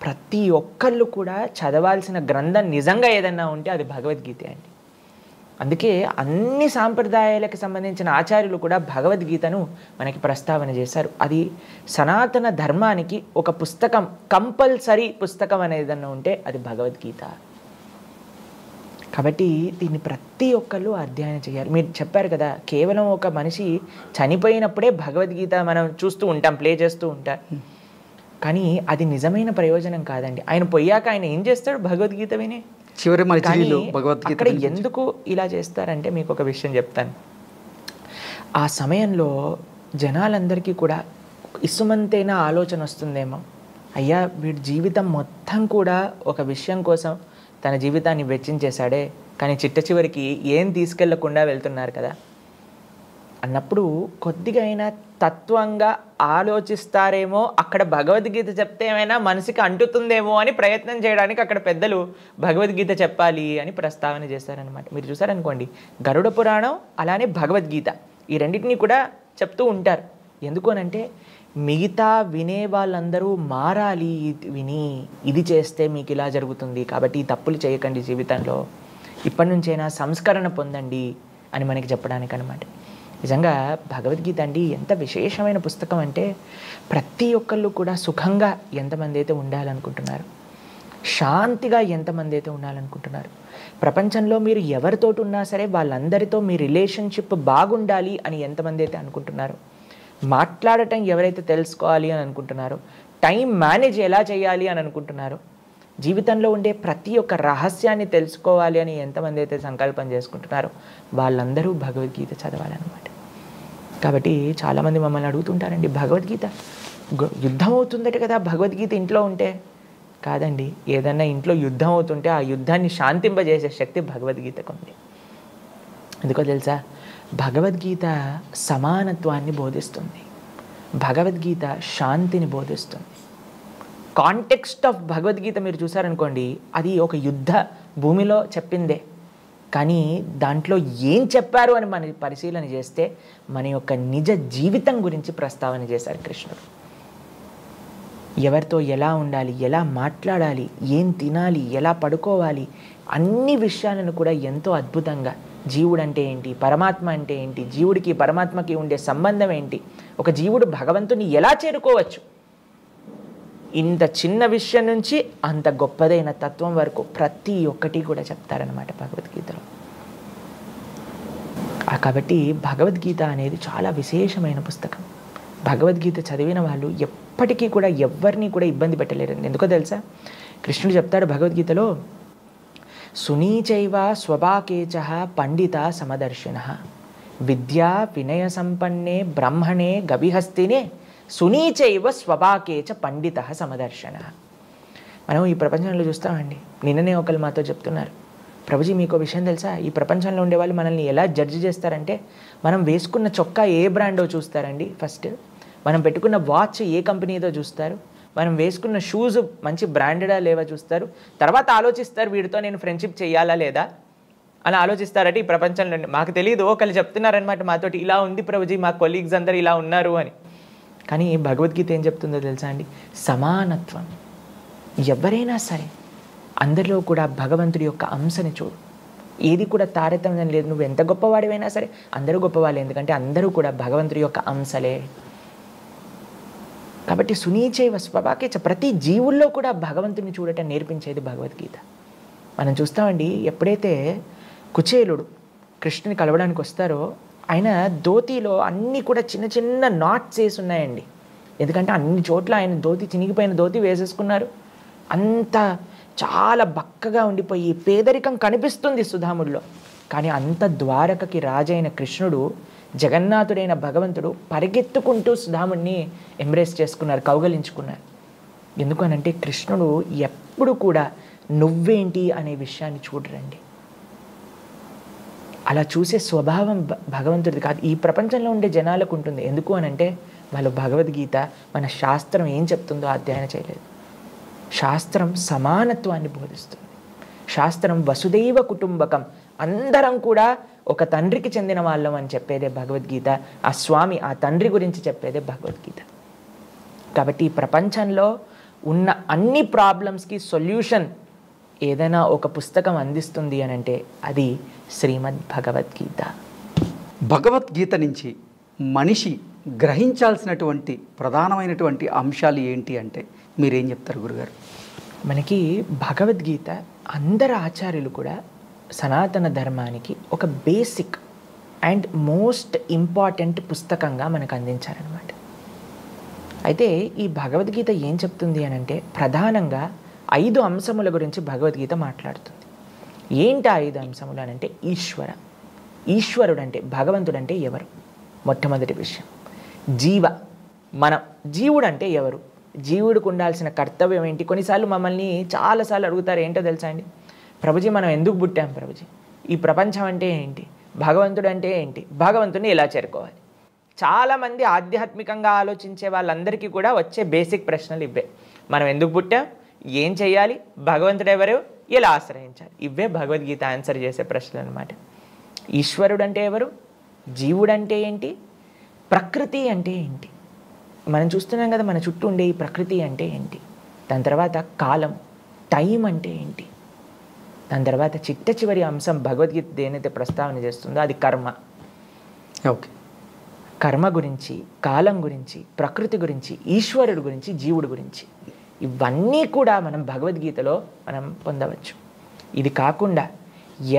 ప్రతి ఒక్కళ్ళు కూడా చదవాల్సిన గ్రంథం నిజంగా ఏదన్నా ఉంటే అది భగవద్గీత అండి. అందుకే అన్ని సాంప్రదాయాలకు సంబంధించిన ఆచార్యులు కూడా భగవద్గీతను మనకి ప్రస్తావన చేశారు. అది సనాతన ధర్మానికి ఒక పుస్తకం, కంపల్సరీ పుస్తకం అనేదన్నా ఉంటే అది భగవద్గీత. కాబట్టి దీన్ని ప్రతి ఒక్కళ్ళు అధ్యయనం చేయాలి. మీరు చెప్పారు కదా, కేవలం ఒక మనిషి చనిపోయినప్పుడే భగవద్గీత మనం చూస్తూ ఉంటాం, ప్లే చేస్తూ ఉంటాం. కానీ అది నిజమైన ప్రయోజనం కాదండి. ఆయన పోయాక ఆయన ఏం చేస్తాడు? భగవద్గీత విని. అక్కడ ఎందుకు ఇలా చేస్తారంటే మీకు ఒక విషయం చెప్తాను. ఆ సమయంలో జనాలందరికీ కూడా ఇసుమంతైన ఆలోచన వస్తుందేమో, అయ్యా వీడి జీవితం మొత్తం కూడా ఒక విషయం కోసం తన జీవితాన్ని వెచ్చించేశాడే, కానీ చిట్ట చివరికి ఏం తీసుకెళ్లకుండా వెళ్తున్నారు కదా అన్నప్పుడు కొద్దిగా అయినా తత్వంగా ఆలోచిస్తారేమో, అక్కడ భగవద్గీత చెప్తే ఏమైనా మనసుకి అంటుతుందేమో అని ప్రయత్నం చేయడానికి అక్కడ పెద్దలు భగవద్గీత చెప్పాలి అని ప్రస్తావన చేశారనమాట. మీరు చూసారనుకోండి, గరుడ పురాణం అలానే భగవద్గీత ఈ రెండింటినీ కూడా చెప్తూ ఉంటారు. ఎందుకు అనంటే మిగతా వినే వాళ్ళందరూ మారాలి, విని ఇది చేస్తే మీకు ఇలా జరుగుతుంది, కాబట్టి ఈ తప్పులు చేయకండి జీవితంలో, ఇప్పటి నుంచైనా సంస్కరణ పొందండి అని మనకి చెప్పడానికి అనమాట. నిజంగా భగవద్గీత అండి ఎంత విశేషమైన పుస్తకం అంటే, ప్రతి ఒక్కళ్ళు కూడా సుఖంగా ఎంతమంది అయితే ఉండాలనుకుంటున్నారు, శాంతిగా ఎంతమంది అయితే ఉండాలనుకుంటున్నారు, ప్రపంచంలో మీరు ఎవరితోటి ఉన్నా సరే వాళ్ళందరితో మీ రిలేషన్షిప్ బాగుండాలి అని ఎంతమంది అయితే అనుకుంటున్నారు, మాట్లాడటం ఎవరైతే తెలుసుకోవాలి అని అనుకుంటున్నారో, టైం మేనేజ్ ఎలా చేయాలి అని అనుకుంటున్నారో, జీవితంలో ఉండే ప్రతి ఒక్క రహస్యాన్ని తెలుసుకోవాలి అని ఎంతమంది అయితే సంకల్పం చేసుకుంటున్నారో వాళ్ళందరూ భగవద్గీత చదవాలన్నమాట. కాబట్టి చాలామంది మమ్మల్ని అడుగుతుంటారండి, భగవద్గీత యుద్ధం అవుతుందట కదా భగవద్గీత ఇంట్లో ఉంటే. కాదండి, ఏదన్నా ఇంట్లో యుద్ధం అవుతుంటే ఆ యుద్ధాన్ని శాంతింపజేసే శక్తి భగవద్గీతకు ఉంది. ఎందుకో తెలుసా? భగవద్గీత సమానత్వాన్ని బోధిస్తుంది, భగవద్గీత శాంతిని బోధిస్తుంది. కాంటెక్స్ట్ ఆఫ్ భగవద్గీత మీరు చూసారనుకోండి, అది ఒక యుద్ధ భూమిలో చెప్పిందే, కానీ దాంట్లో ఏం చెప్పారు అని మనం పరిశీలన చేస్తే మన యొక్క నిజ జీవితం గురించి ప్రస్తావన చేశారు కృష్ణుడు. ఎవరితో ఎలా ఉండాలి, ఎలా మాట్లాడాలి, ఏం తినాలి, ఎలా పడుకోవాలి, అన్ని విషయాలను కూడా ఎంతో అద్భుతంగా జీవుడు అంటే ఏంటి, పరమాత్మ అంటే ఏంటి, జీవుడికి పరమాత్మకి ఉండే సంబంధం ఏంటి, ఒక జీవుడు భగవంతుని ఎలా చేరుకోవచ్చు, ఇంత చిన్న విషయం నుంచి అంత గొప్పదైన తత్వం వరకు ప్రతి ఒక్కటి కూడా చెప్తారనమాట భగవద్గీతలో. కాబట్టి భగవద్గీత అనేది చాలా విశేషమైన పుస్తకం. భగవద్గీత చదివిన వాళ్ళు ఎప్పటికీ కూడా ఎవరిని కూడా ఇబ్బంది పెట్టలేరండి. ఎందుకో తెలుసా, కృష్ణుడు చెప్తాడు భగవద్గీతలో, సునీచైవ స్వభాకేచ పండిత సమదర్శిన విద్యా వినయ సంపన్నే బ్రహ్మణే గవిహస్తినే సునీచైవ స్వభాకేచ పండిత సమదర్శన. మనం ఈ ప్రపంచంలో చూస్తామండి. నిన్ననే ఒకరు మాతో చెప్తున్నారు, ప్రభుజీ మీకు విషయం తెలుసా, ఈ ప్రపంచంలో ఉండేవాళ్ళు మనల్ని ఎలా జడ్జి చేస్తారంటే, మనం వేసుకున్న చొక్కా ఏ బ్రాండో చూస్తారండి ఫస్ట్, మనం పెట్టుకున్న వాచ్ ఏ కంపెనీదో చూస్తారు, మనం వేసుకున్న షూస్ మంచి బ్రాండెడా లేవా చూస్తారు, తర్వాత ఆలోచిస్తారు వీడితో నేను ఫ్రెండ్షిప్ చేయాలా లేదా అని ఆలోచిస్తారంటే ఈ ప్రపంచంలో. మాకు తెలియదు, ఒకళ్ళు చెప్తున్నారనమాట మాతోటి, ఇలా ఉంది ప్రభుజీ మా కొలీగ్స్ అందరు ఇలా ఉన్నారు అని. కానీ భగవద్గీత ఏం చెప్తుందో తెలుసా అండి, సమానత్వం. ఎవరైనా సరే అందరిలో కూడా భగవంతుడి యొక్క అంశని చూడు, ఏది కూడా తారతమ్యం లేదు. నువ్వు ఎంత గొప్పవాడివైనా సరే అందరూ గొప్పవాళ్ళే, ఎందుకంటే అందరూ కూడా భగవంతుడి యొక్క అంశలే. కాబట్టి సునీచైవ స్వభాకేచ, ప్రతి జీవుల్లో కూడా భగవంతుని చూడటం నేర్పించేది భగవద్గీత. మనం చూస్తామండి, ఎప్పుడైతే కుచేలుడు కృష్ణుని కలవడానికి వస్తారో ఆయన ధోతిలో అన్నీ కూడా చిన్న చిన్న నాట్స్ వేసి ఉన్నాయండి. ఎందుకంటే అన్ని చోట్ల ఆయన ధోతి, చినిగిపోయిన ధోతి వేసేసుకున్నారు. అంత చాలా బక్కగా ఉండిపోయి పేదరికం కనిపిస్తుంది సుధాముడిలో. కానీ అంత ద్వారకకి రాజైన కృష్ణుడు, జగన్నాథుడైన భగవంతుడు పరిగెత్తుకుంటూ సుధాముడిని ఎంబ్రేస్ చేసుకున్నారు, కౌగలించుకున్నారు. ఎందుకనంటే కృష్ణుడు ఎప్పుడు కూడా నువ్వేంటి అనే విషయాన్ని చూడరండి. అలా చూసే స్వభావం భగవంతుడిది కాదు, ఈ ప్రపంచంలో ఉండే జనాలకు ఉంటుంది. ఎందుకు అనంటే వాళ్ళు భగవద్గీత, మన శాస్త్రం ఏం చెప్తుందో అధ్యయనం చేయలేదు. శాస్త్రం సమానత్వాన్ని బోధిస్తుంది. శాస్త్రం వసుదైవ కుటుంబకం, అందరం కూడా ఒక తండ్రికి చెందిన వాళ్ళం అని చెప్పేదే భగవద్గీత. ఆ స్వామి, ఆ తండ్రి గురించి చెప్పేదే భగవద్గీత. కాబట్టి ఈ ప్రపంచంలో ఉన్న అన్ని ప్రాబ్లమ్స్కి సొల్యూషన్ ఏదైనా ఒక పుస్తకం అందిస్తుంది అని అంటే అది శ్రీమద్ భగవద్గీత. భగవద్గీత నుంచి మనిషి గ్రహించాల్సినటువంటి ప్రధానమైనటువంటి అంశాలు ఏంటి అంటే మీరేం చెప్తారు గురుగారు? మనకి భగవద్గీత అందరు ఆచార్యులు కూడా సనాతన ధర్మానికి ఒక బేసిక్ అండ్ మోస్ట్ ఇంపార్టెంట్ పుస్తకంగా మనకు అందించారనమాట. అయితే ఈ భగవద్గీత ఏం చెప్తుంది అని అంటే ప్రధానంగా 5 అంశముల గురించి భగవద్గీత మాట్లాడుతుంది. ఏంటి 5 అంశములు అని అంటే ఈశ్వర. ఈశ్వరుడు అంటే, భగవంతుడు అంటే ఎవరు? మొట్టమొదటి విషయం. జీవ, మనం జీవుడు అంటే ఎవరు? జీవుడికి ఉండాల్సిన కర్తవ్యం ఏంటి? కొన్నిసార్లు మమ్మల్ని చాలాసార్లు అడుగుతారు, ఏంటో తెలుసా అండి, ప్రభుజీ మనం ఎందుకు పుట్టాం ప్రభుజీ, ఈ ప్రపంచం అంటే ఏంటి, భగవంతుడు అంటే ఏంటి, భగవంతుడిని ఎలా చేరుకోవాలి? చాలామంది ఆధ్యాత్మికంగా ఆలోచించే వాళ్ళందరికీ కూడా వచ్చే బేసిక్ ప్రశ్నలు ఇవే. మనం ఎందుకు పుట్టాం, ఏం చేయాలి, భగవంతుడు ఎవరు, ఎలా ఆశ్రయించాలి, ఇవే భగవద్గీత ఆన్సర్ చేసే ప్రశ్నలు అనమాట. ఈశ్వరుడు అంటే ఎవరు, జీవుడు అంటే ఏంటి, ప్రకృతి అంటే ఏంటి, మనం చూస్తున్నాం కదా మన చుట్టూ ఉండే ఈ ప్రకృతి అంటే ఏంటి, దాని తర్వాత కాలం, టైం అంటే ఏంటి, దాని తర్వాత చిట్ట చివరి అంశం భగవద్గీత దేనైతే ప్రస్తావన చేస్తుందో అది కర్మ. ఓకే, కర్మ గురించి, కాలం గురించి, ప్రకృతి గురించి, ఈశ్వరుడు గురించి, జీవుడు గురించి, ఇవన్నీ కూడా మనం భగవద్గీతలో మనం పొందవచ్చు. ఇది కాకుండా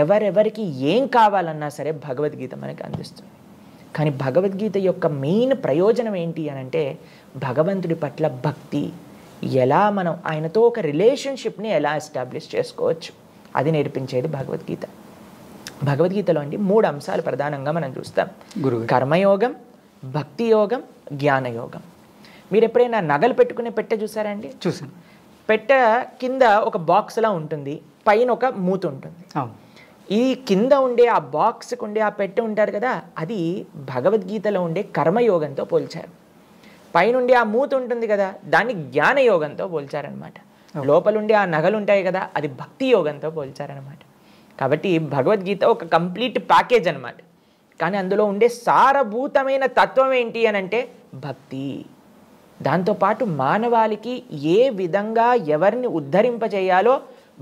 ఎవరెవరికి ఏం కావాలన్నా సరే భగవద్గీత మనకి అందిస్తుంది. కానీ భగవద్గీత యొక్క మెయిన్ ప్రయోజనం ఏంటి అని అంటే భగవంతుడి పట్ల భక్తి, ఎలా మనం ఆయనతో ఒక రిలేషన్షిప్ని ఎలా ఎస్టాబ్లిష్ చేసుకోవచ్చు అది నేర్పించేది భగవద్గీత. భగవద్గీతలో అండి 3 అంశాలు ప్రధానంగా మనం చూస్తాం. కర్మయోగం, భక్తి యోగం, జ్ఞానయోగం. మీరు ఎప్పుడైనా నగలు పెట్టుకునే పెట్టె చూసారా అండి? చూసాను. పెట్టె కింద ఒక బాక్స్లా ఉంటుంది, పైన ఒక మూత ఉంటుంది. ఈ కింద ఉండే ఆ బాక్స్కి ఉండే ఆ పెట్టె ఉంటారు కదా, అది భగవద్గీతలో ఉండే కర్మయోగంతో పోల్చారు. పైనుండి ఆ మూత ఉంటుంది కదా, దాన్ని జ్ఞానయోగంతో పోల్చారనమాట. లోపలుండి ఆ నగలు ఉంటాయి కదా, అది భక్తి యోగంతో పోల్చారనమాట. కాబట్టి భగవద్గీత ఒక కంప్లీట్ ప్యాకేజ్ అనమాట. కానీ అందులో ఉండే సారభూతమైన తత్వం ఏంటి అని అంటే భక్తి. దాంతోపాటు మానవాళికి ఏ విధంగా ఎవరిని ఉద్ధరింపజేయాలో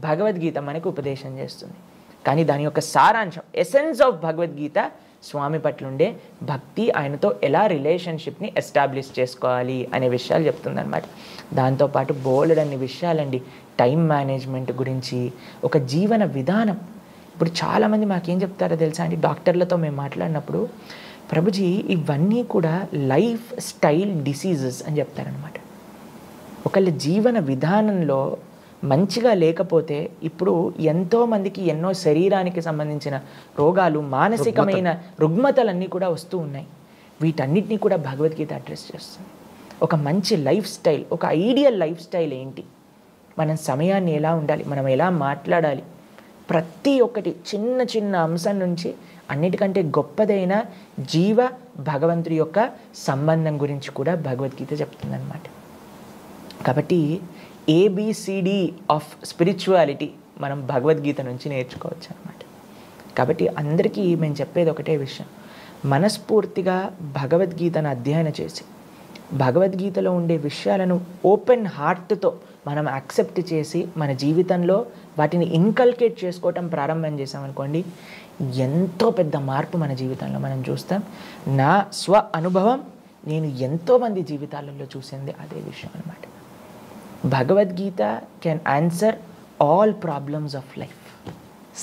భగవద్గీత మనకు ఉపదేశం చేస్తుంది. కానీ దాని యొక్క సారాంశం, ఎసెన్స్ ఆఫ్ భగవద్గీత స్వామి పట్ల ఉండే భక్తి, ఆయనతో ఎలా రిలేషన్షిప్ని ఎస్టాబ్లిష్ చేసుకోవాలి అనే విషయాలు చెప్తుందన్నమాట. దాంతోపాటు బోలెడన్ని విషయాలండి, టైం మేనేజ్మెంట్ గురించి, ఒక జీవన విధానం. ఇప్పుడు చాలామంది మాకేం చెప్తారో తెలుసా అండి, డాక్టర్లతో మేము మాట్లాడినప్పుడు, ప్రభుజీ ఇవన్నీ కూడా లైఫ్ స్టైల్ డిసీజెస్ అని చెప్తారనమాట. ఒకళ్ళ జీవన విధానంలో మంచిగా లేకపోతే ఇప్పుడు ఎంతోమందికి ఎన్నో శరీరానికి సంబంధించిన రోగాలు, మానసికమైన రుగ్మతలన్నీ కూడా వస్తూ ఉన్నాయి. వీటన్నిటినీ కూడా భగవద్గీత అడ్రస్ చేస్తుంది. ఒక మంచి లైఫ్ స్టైల్, ఒక ఐడియల్ లైఫ్ స్టైల్ ఏంటి, మనం సమయాన్ని ఎలా ఉండాలి, మనం ఎలా మాట్లాడాలి, ప్రతి ఒక్కటి చిన్న చిన్న అంశం నుంచి అన్నిటికంటే గొప్పదైన జీవ భగవంతుడి యొక్క సంబంధం గురించి కూడా భగవద్గీత చెప్తుందన్నమాట. కాబట్టి ఏబిసిడి ఆఫ్ స్పిరిచువాలిటీ మనం భగవద్గీత నుంచి నేర్చుకోవచ్చు అన్నమాట. కాబట్టి అందరికీ మేము చెప్పేది ఒకటే విషయం, మనస్ఫూర్తిగా భగవద్గీతను అధ్యయనం చేసి భగవద్గీతలో ఉండే విషయాలను ఓపెన్ హార్ట్తో మనం యాక్సెప్ట్ చేసి మన జీవితంలో వాటిని ఇన్కల్కేట్ చేసుకోవటం ప్రారంభం చేసామనుకోండి, ఎంతో పెద్ద మార్పు మన జీవితంలో మనం చూస్తాం. నా స్వ అనుభవం, నేను ఎంతోమంది జీవితాలలో చూసింది అదే విషయం అన్నమాట. Bhagavad Gita can answer all problems of life.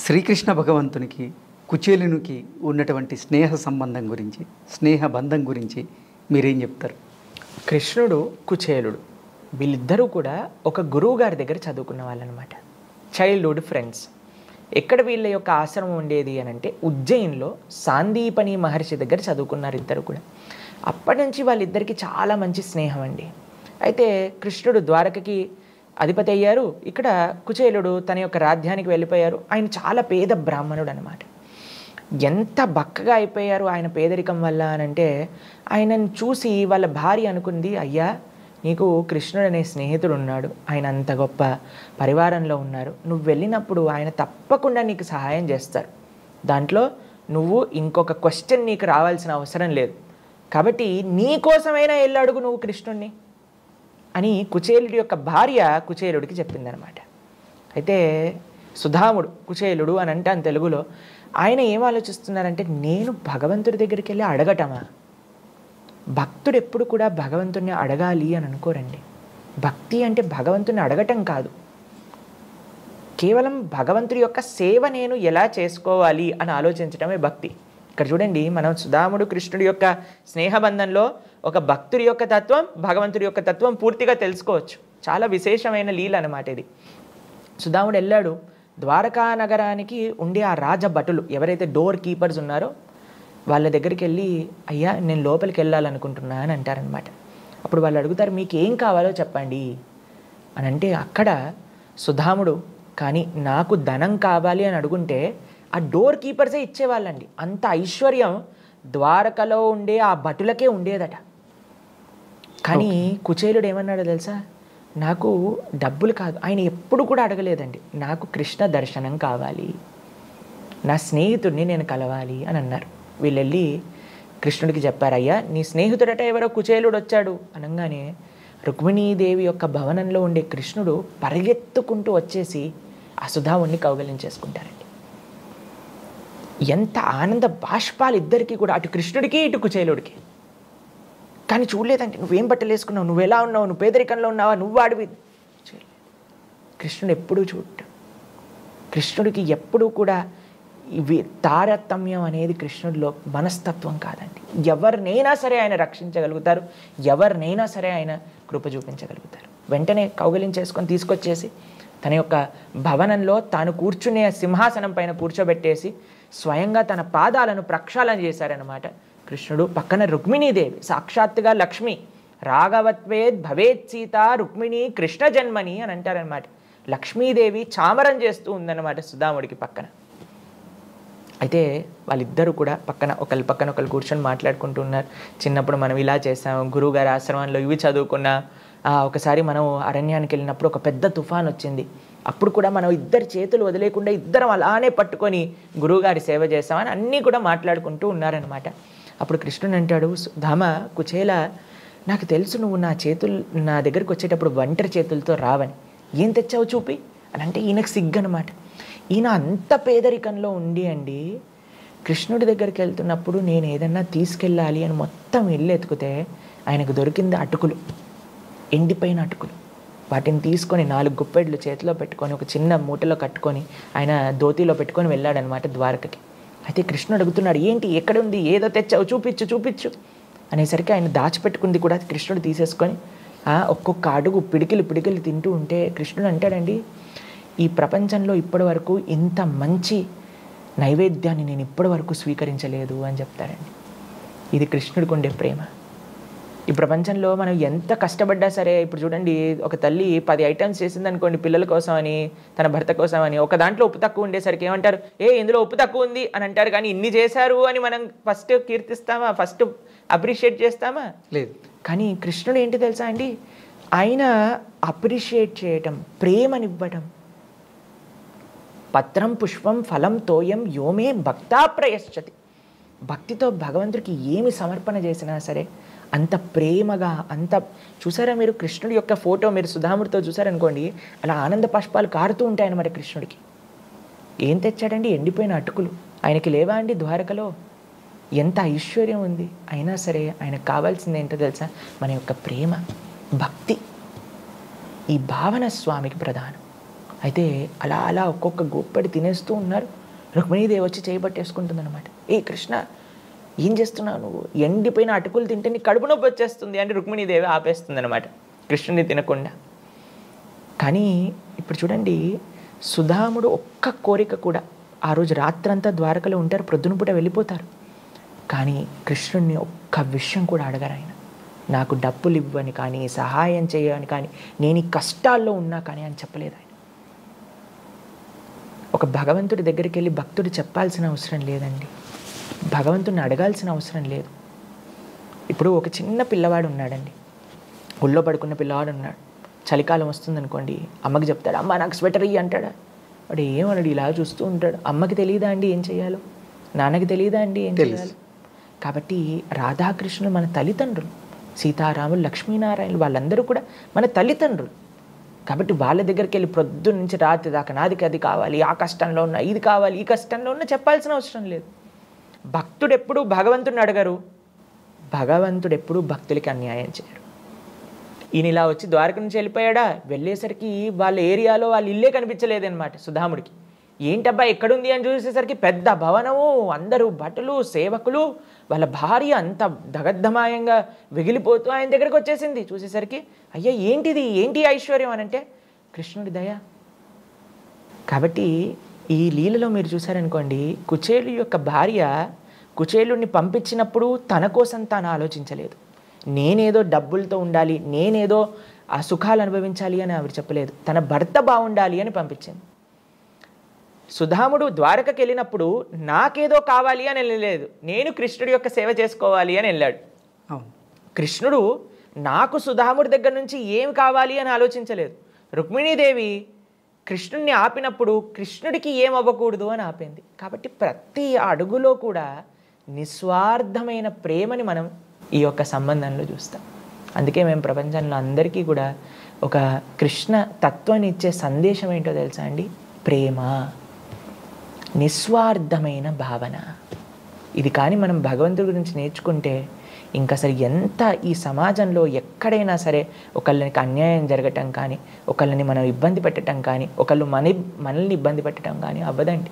Shri Krishna భగవంతునికి కుచేలునికి ఉన్నటువంటి స్నేహ సంబంధం గురించి, స్నేహ బంధం గురించి మీరేం చెప్తారు? కృష్ణుడు, కుచేలుడు వీళ్ళిద్దరూ కూడా ఒక గురువు గారి దగ్గర చదువుకున్న వాళ్ళనమాట, చైల్డ్హుడ్ ఫ్రెండ్స్. ఎక్కడ వీళ్ళ యొక్క ఆశ్రమం ఉండేది అని అంటే ఉజ్జయిన్లో సాందీపని మహర్షి దగ్గర చదువుకున్నారు ఇద్దరు కూడా. అప్పటి నుంచి వాళ్ళిద్దరికీ చాలా మంచి స్నేహం అండి. అయితే కృష్ణుడు ద్వారకకి అధిపతి అయ్యారు, ఇక్కడ కుచేలుడు తన యొక్క రాజ్యానికి వెళ్ళిపోయారు. ఆయన చాలా పేద బ్రాహ్మణుడు అనమాట. ఎంత బక్కగా అయిపోయారు ఆయన పేదరికం వల్ల అనంటే, ఆయనను చూసి వాళ్ళ భార్య అనుకుంది, అయ్యా నీకు కృష్ణుడు అనే స్నేహితుడు ఉన్నాడు, ఆయన అంత గొప్ప పరివారంలో ఉన్నారు, నువ్వు వెళ్ళినప్పుడు ఆయన తప్పకుండా నీకు సహాయం చేస్తారు, దాంట్లో నువ్వు ఇంకొక క్వశ్చన్ నీకు రావాల్సిన అవసరం లేదు, కాబట్టి నీ కోసమైనా వెళ్ళి అడుగు నువ్వు కృష్ణుడిని అని కుచేలుడి యొక్క భార్య కుచేలుడికి చెప్పిందనమాట. అయితే సుధాముడు, కుచేలుడు అని అంటాను తెలుగులో, ఆయన ఏం ఆలోచిస్తున్నారంటే, నేను భగవంతుడి దగ్గరికి వెళ్ళి అడగటమా? భక్తుడు ఎప్పుడు కూడా భగవంతుడిని అడగాలి అని అనుకోరండి. భక్తి అంటే భగవంతుని అడగటం కాదు, కేవలం భగవంతుడి యొక్క సేవ నేను ఎలా చేసుకోవాలి అని ఆలోచించడమే భక్తి. ఇక్కడ చూడండి, మనం సుధాముడు కృష్ణుడి యొక్క స్నేహబంధంలో ఒక భక్తుడి యొక్క తత్వం, భగవంతుడి యొక్క తత్వం పూర్తిగా తెలుసుకోవచ్చు. చాలా విశేషమైన లీల అన్నమాట ఇది. సుధాముడు వెళ్ళాడు, ద్వారకా నగరానికి ఉండే ఆ రాజభటులు ఎవరైతే డోర్ కీపర్స్ ఉన్నారో వాళ్ళ దగ్గరికి వెళ్ళి, అయ్యా నేను లోపలికి వెళ్ళాలనుకుంటున్నా అని అంటారనమాట. అప్పుడు వాళ్ళు అడుగుతారు, మీకు ఏం కావాలో చెప్పండి అని అంటే, అక్కడ సుధాముడు కానీ నాకు ధనం కావాలి అని అడుగుంటే ఆ డోర్ కీపర్సే ఇచ్చేవాళ్ళండి. అంత ఐశ్వర్యం ద్వారకలో ఉండే ఆ భటులకే ఉండేదట. కానీ కుచేలుడు ఏమన్నాడో తెలుసా, నాకు డబ్బులు కాదు, ఆయన ఎప్పుడు కూడా అడగలేదండి, నాకు కృష్ణ దర్శనం కావాలి, నా స్నేహితుడిని నేను కలవాలి అని అన్నారు. వీళ్ళు వెళ్ళి కృష్ణుడికి చెప్పారు, అయ్యా నీ స్నేహితుడట ఎవరో కుచేలుడు వచ్చాడు అనగానే రుక్మిణీదేవి యొక్క భవనంలో ఉండే కృష్ణుడు పరిగెత్తుకుంటూ వచ్చేసి ఆ సుధాముడిని కౌగిలించేసుకుంటారండి. ఎంత ఆనంద బాష్పాలు ఇద్దరికీ కూడా, అటు కృష్ణుడికి ఇటు కుచేలుడికి. కానీ చూడలేదంటే, నువ్వేం బట్టలు వేసుకున్నావు, నువ్వు ఎలా ఉన్నావు, నువ్వు పేదరికంలో ఉన్నావా, నువ్వు అడివి. కృష్ణుడు ఎప్పుడూ చూడటం, కృష్ణుడికి ఎప్పుడూ కూడా ఇవి తారతమ్యం అనేది కృష్ణుడిలో మనస్తత్వం కాదండి. ఎవరినైనా సరే ఆయన రక్షించగలుగుతారు, ఎవరినైనా సరే ఆయన కృప చూపించగలుగుతారు. వెంటనే కౌగిలించేసుకొని తీసుకొచ్చేసి తన యొక్క భవనంలో తాను కూర్చునే సింహాసనం పైన కూర్చోబెట్టేసి స్వయంగా తన పాదాలను ప్రక్షాళన చేశారనమాట కృష్ణుడు. పక్కన రుక్మిణీదేవి, సాక్షాత్తుగా లక్ష్మి, రాఘవత్వేద్ భవేత్ సీత రుక్మిణి కృష్ణ జన్మని అని అంటారనమాట. లక్ష్మీదేవి చామరం చేస్తూ ఉందన్నమాట సుధాముడికి పక్కన. అయితే వాళ్ళిద్దరూ కూడా ఒకరి పక్కన ఒకరు కూర్చొని మాట్లాడుకుంటూ ఉన్నారు. చిన్నప్పుడు మనం ఇలా చేసాం, గురువుగారి ఆశ్రమంలో ఇవి చదువుకున్నా, ఒకసారి మనం అరణ్యానికి వెళ్ళినప్పుడు ఒక పెద్ద తుఫాన్ వచ్చింది, అప్పుడు కూడా మనం ఇద్దరు చేతులు వదిలేకుండా ఇద్దరం అలానే పట్టుకొని గురువుగారి సేవ చేస్తామని అన్నీ కూడా మాట్లాడుకుంటూ ఉన్నారనమాట. అప్పుడు కృష్ణుడు అంటాడు, ధామ కుచేల, నాకు తెలుసు నువ్వు నా దగ్గరికి వచ్చేటప్పుడు ఒంటరి చేతులతో రావని, ఏం తెచ్చావు చూపి అని అంటే ఈయనకు సిగ్గనమాట. ఈయన అంత పేదరికంలో ఉండి అండి కృష్ణుడి దగ్గరికి వెళ్తున్నప్పుడు నేను ఏదన్నా తీసుకెళ్ళాలి అని మొత్తం ఇల్లు ఎత్తుకుతే ఆయనకు దొరికింది అటుకులు, ఎండిపోయిన అటుకులు. వాటిని తీసుకొని 4 గుప్పెడ్లు చేతిలో పెట్టుకొని ఒక చిన్న మూటలో కట్టుకొని ఆయన ధోతిలో పెట్టుకొని వెళ్ళాడనమాట ద్వారకకి. అయితే కృష్ణుడు అడుగుతున్నాడు, ఏంటి ఎక్కడుంది, ఏదో తెచ్చావు చూపించు చూపించు అనేసరికి ఆయన దాచిపెట్టుకుంది కూడా కృష్ణుడు తీసేసుకొని ఒక్కొక్క అడుగు పిడికిలు తింటూ ఉంటే కృష్ణుడు అంటాడండి, ఈ ప్రపంచంలో ఇప్పటి వరకు ఇంత మంచి నైవేద్యాన్ని నేను ఇప్పటి వరకు స్వీకరించలేదు అని చెప్తాడండి. ఇది కృష్ణుడికి ఉండే ప్రేమ. ఈ ప్రపంచంలో మనం ఎంత కష్టపడ్డా సరే, ఇప్పుడు చూడండి ఒక తల్లి 10 ఐటమ్స్ చేసింది అనుకోండి పిల్లల కోసం అని, తన భర్త కోసం అని, ఒక దాంట్లో ఉప్పు తక్కువ ఉండేసరికి ఏమంటారు, ఇందులో ఉప్పు తక్కువ ఉంది అని అంటారు. కానీ ఇన్ని చేశారు అని మనం ఫస్ట్ కీర్తిస్తామా, ఫస్ట్ అప్రిషియేట్ చేస్తామా? లేదు. కానీ కృష్ణుడు ఏంటి తెలుసా అండి, ఆయన అప్రిషియేట్ చేయటం, ప్రేమనివ్వటం. పత్రం పుష్పం ఫలం తోయం యోమే భక్తా ప్రయశ్చతి. భక్తితో భగవంతుడికి ఏమి సమర్పణ చేసినా సరే అంత ప్రేమగా, అంత చూసారా మీరు కృష్ణుడి యొక్క ఫోటో మీరు సుధాముడితో చూసారనుకోండి, అలా ఆనంద పుష్పాలు కారుతూ ఉంటాయన్నమాట కృష్ణుడికి. ఏం తెచ్చాడండి, ఎండిపోయిన అటుకులు. ఆయనకి లేవా అండి ద్వారకలో ఎంత ఐశ్వర్యం ఉంది, అయినా సరే ఆయనకు కావాల్సింది ఏంటో తెలుసా, మన యొక్క ప్రేమ, భక్తి. ఈ భావన స్వామికి ప్రధానం. అయితే అలా అలా ఒక్కొక్క గొప్పడి తినేస్తూ ఉన్నారు. రుక్మిణీదేవి వచ్చి చేయబట్టేసుకుంటుంది అనమాట. కృష్ణ ఏం చేస్తున్నావు నువ్వు, ఎండిపోయిన అటుకులు తింటే నీ కడుపు నొప్పి వచ్చేస్తుంది అంటే రుక్మిణీదేవి ఆపేస్తుంది అనమాట కృష్ణుని తినకుండా. కానీ ఇప్పుడు చూడండి, సుధాముడు ఒక్క కోరిక కూడా, ఆ రోజు రాత్రంతా ద్వారకలో ఉంటారు, ప్రొద్దునపూట వెళ్ళిపోతారు. కానీ కృష్ణుడిని ఒక్క విషయం కూడా అడగరు ఆయన. నాకు డబ్బులు ఇవ్వని కానీ, సహాయం చేయని కానీ, నేను ఈ కష్టాల్లో ఉన్నా కానీ అని చెప్పలేదు ఆయన. ఒక భగవంతుడి దగ్గరికి వెళ్ళి భక్తుడు చెప్పాల్సిన అవసరం లేదండి, భగవంతుడిని అడగాల్సిన అవసరం లేదు. ఇప్పుడు ఒక చిన్న పిల్లవాడు ఉన్నాడండి, ఒళ్ళో పడుకున్న పిల్లవాడు ఉన్నాడు. చలికాలం వస్తుందనుకోండి, అమ్మకి చెప్తాడు, అమ్మ నాకు స్వెటర్ ఇయ్యి అంటాడా? వాడు ఏమన్నాడు, ఇలా చూస్తూ ఉంటాడు. అమ్మకి తెలియదా అండి ఏం చేయాలో, నాన్నకి తెలియదా అండి ఏం చేయాలో? కాబట్టి రాధాకృష్ణులు మన తల్లిదండ్రులు, సీతారాములు, లక్ష్మీనారాయణులు వాళ్ళందరూ కూడా మన తల్లిదండ్రులు. కాబట్టి వాళ్ళ దగ్గరికి వెళ్ళి ప్రొద్దున నుంచి రాత్రి దాకా నాదికి అది కావాలి, ఆ కష్టంలో ఉన్న ఇది కావాలి, ఈ కష్టంలో ఉన్న చెప్పాల్సిన అవసరం లేదు. భక్తుడు ఎప్పుడు భగవంతుడిని అడగరు, భగవంతుడు ఎప్పుడు భక్తులకి అన్యాయం చేయరు. ఈయన ఇలా వచ్చి ద్వారక నుంచి వెళ్ళిపోయాడా, వెళ్ళేసరికి వాళ్ళ ఏరియాలో వాళ్ళ ఇల్లే కనిపించలేదన్నమాట సుధాముడికి. ఏంటబ్బా ఎక్కడుంది అని చూసేసరికి పెద్ద భవనము, అందరూ భటులు, సేవకులు, వాళ్ళ భార్య అంత దగద్ధమాయంగా వెగిలిపోతూ ఆయన దగ్గరికి వచ్చేసింది. చూసేసరికి అయ్యా ఏంటిది, ఏంటి ఐశ్వర్యం అని అంటే కృష్ణుడి దయ. కాబట్టి ఈ లీలలో మీరు చూసారనుకోండి, కుచేలు యొక్క భార్య కుచేలుడిని పంపించినప్పుడు తన కోసం తాను ఆలోచించలేదు. నేనేదో డబ్బులతో ఉండాలి, నేనేదో ఆ సుఖాలు అనుభవించాలి అని ఆవిడ చెప్పలేదు, తన భర్త బాగుండాలి అని పంపించింది. సుధాముడు ద్వారకకి వెళ్ళినప్పుడు నాకేదో కావాలి అని వెళ్ళలేదు, నేను కృష్ణుడి యొక్క సేవ చేసుకోవాలి అని వెళ్ళాడు. కృష్ణుడు నాకు సుధాముడి దగ్గర నుంచి ఏమి కావాలి అని ఆలోచించలేదు. రుక్మిణీదేవి కృష్ణుడిని ఆపినప్పుడు కృష్ణుడికి ఏం అవ్వకూడదు అని ఆపింది. కాబట్టి ప్రతి అడుగులో కూడా నిస్వార్థమైన ప్రేమని మనం ఈ యొక్క సంబంధంలో చూస్తాం. అందుకే మేము ప్రపంచంలో అందరికీ కూడా ఒక కృష్ణ తత్వాన్ని ఇచ్చే సందేశం ఏంటో తెలుసా అండి, ప్రేమ, నిస్వార్థమైన భావన. ఇది కానీ మనం భగవంతుడి గురించి నేర్చుకుంటే ఇంకా అసలు ఎంత ఈ సమాజంలో ఎక్కడైనా సరే ఒకళ్ళకి అన్యాయం జరగటం కానీ, ఒకళ్ళని మనం ఇబ్బంది పెట్టడం కానీ, ఒకళ్ళు మనల్ని ఇబ్బంది పెట్టడం కానీ అవ్వదండి.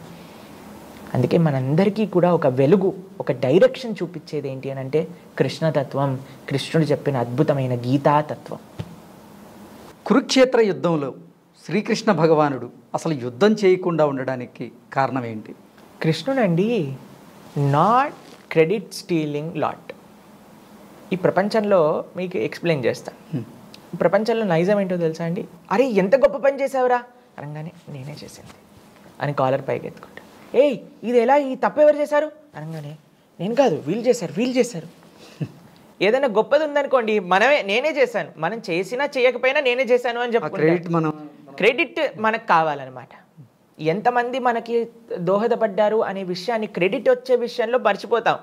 అందుకే మనందరికీ కూడా ఒక వెలుగు, ఒక డైరెక్షన్ చూపించేది ఏంటి అని అంటే కృష్ణతత్వం, కృష్ణుడు చెప్పిన అద్భుతమైన గీతాతత్వం. కురుక్షేత్ర యుద్ధంలో శ్రీకృష్ణ భగవానుడు అసలు యుద్ధం చేయకుండా ఉండడానికి కారణం ఏంటి? కృష్ణుడండి నాట్ క్రెడిట్ స్టీలింగ్ లాట్. ఈ ప్రపంచంలో మీకు ఎక్స్ప్లెయిన్ చేస్తాను. ప్రపంచంలో నైజం ఏంటో తెలుసా అండి, అరే ఎంత గొప్ప పని చేసావురా అనగానే నేనే చేసింది అని కాలర్ పైకి ఎత్తుకుంటా. ఇది ఎలా, ఈ తప్పు ఎవరు చేశారు అనగానే నేను కాదు, వీళ్ళు చేశారు. ఏదైనా గొప్పది ఉందనుకోండి, నేనే చేశాను, మనం చేసినా చేయకపోయినా నేనే చేశాను అని చెప్పుకుంటాం. క్రెడిట్ మనకు కావాలన్నమాట. ఎంతమంది మనకి దోహదపడ్డారు అనే విషయాన్ని, క్రెడిట్ వచ్చే విషయంలో మర్చిపోతాం.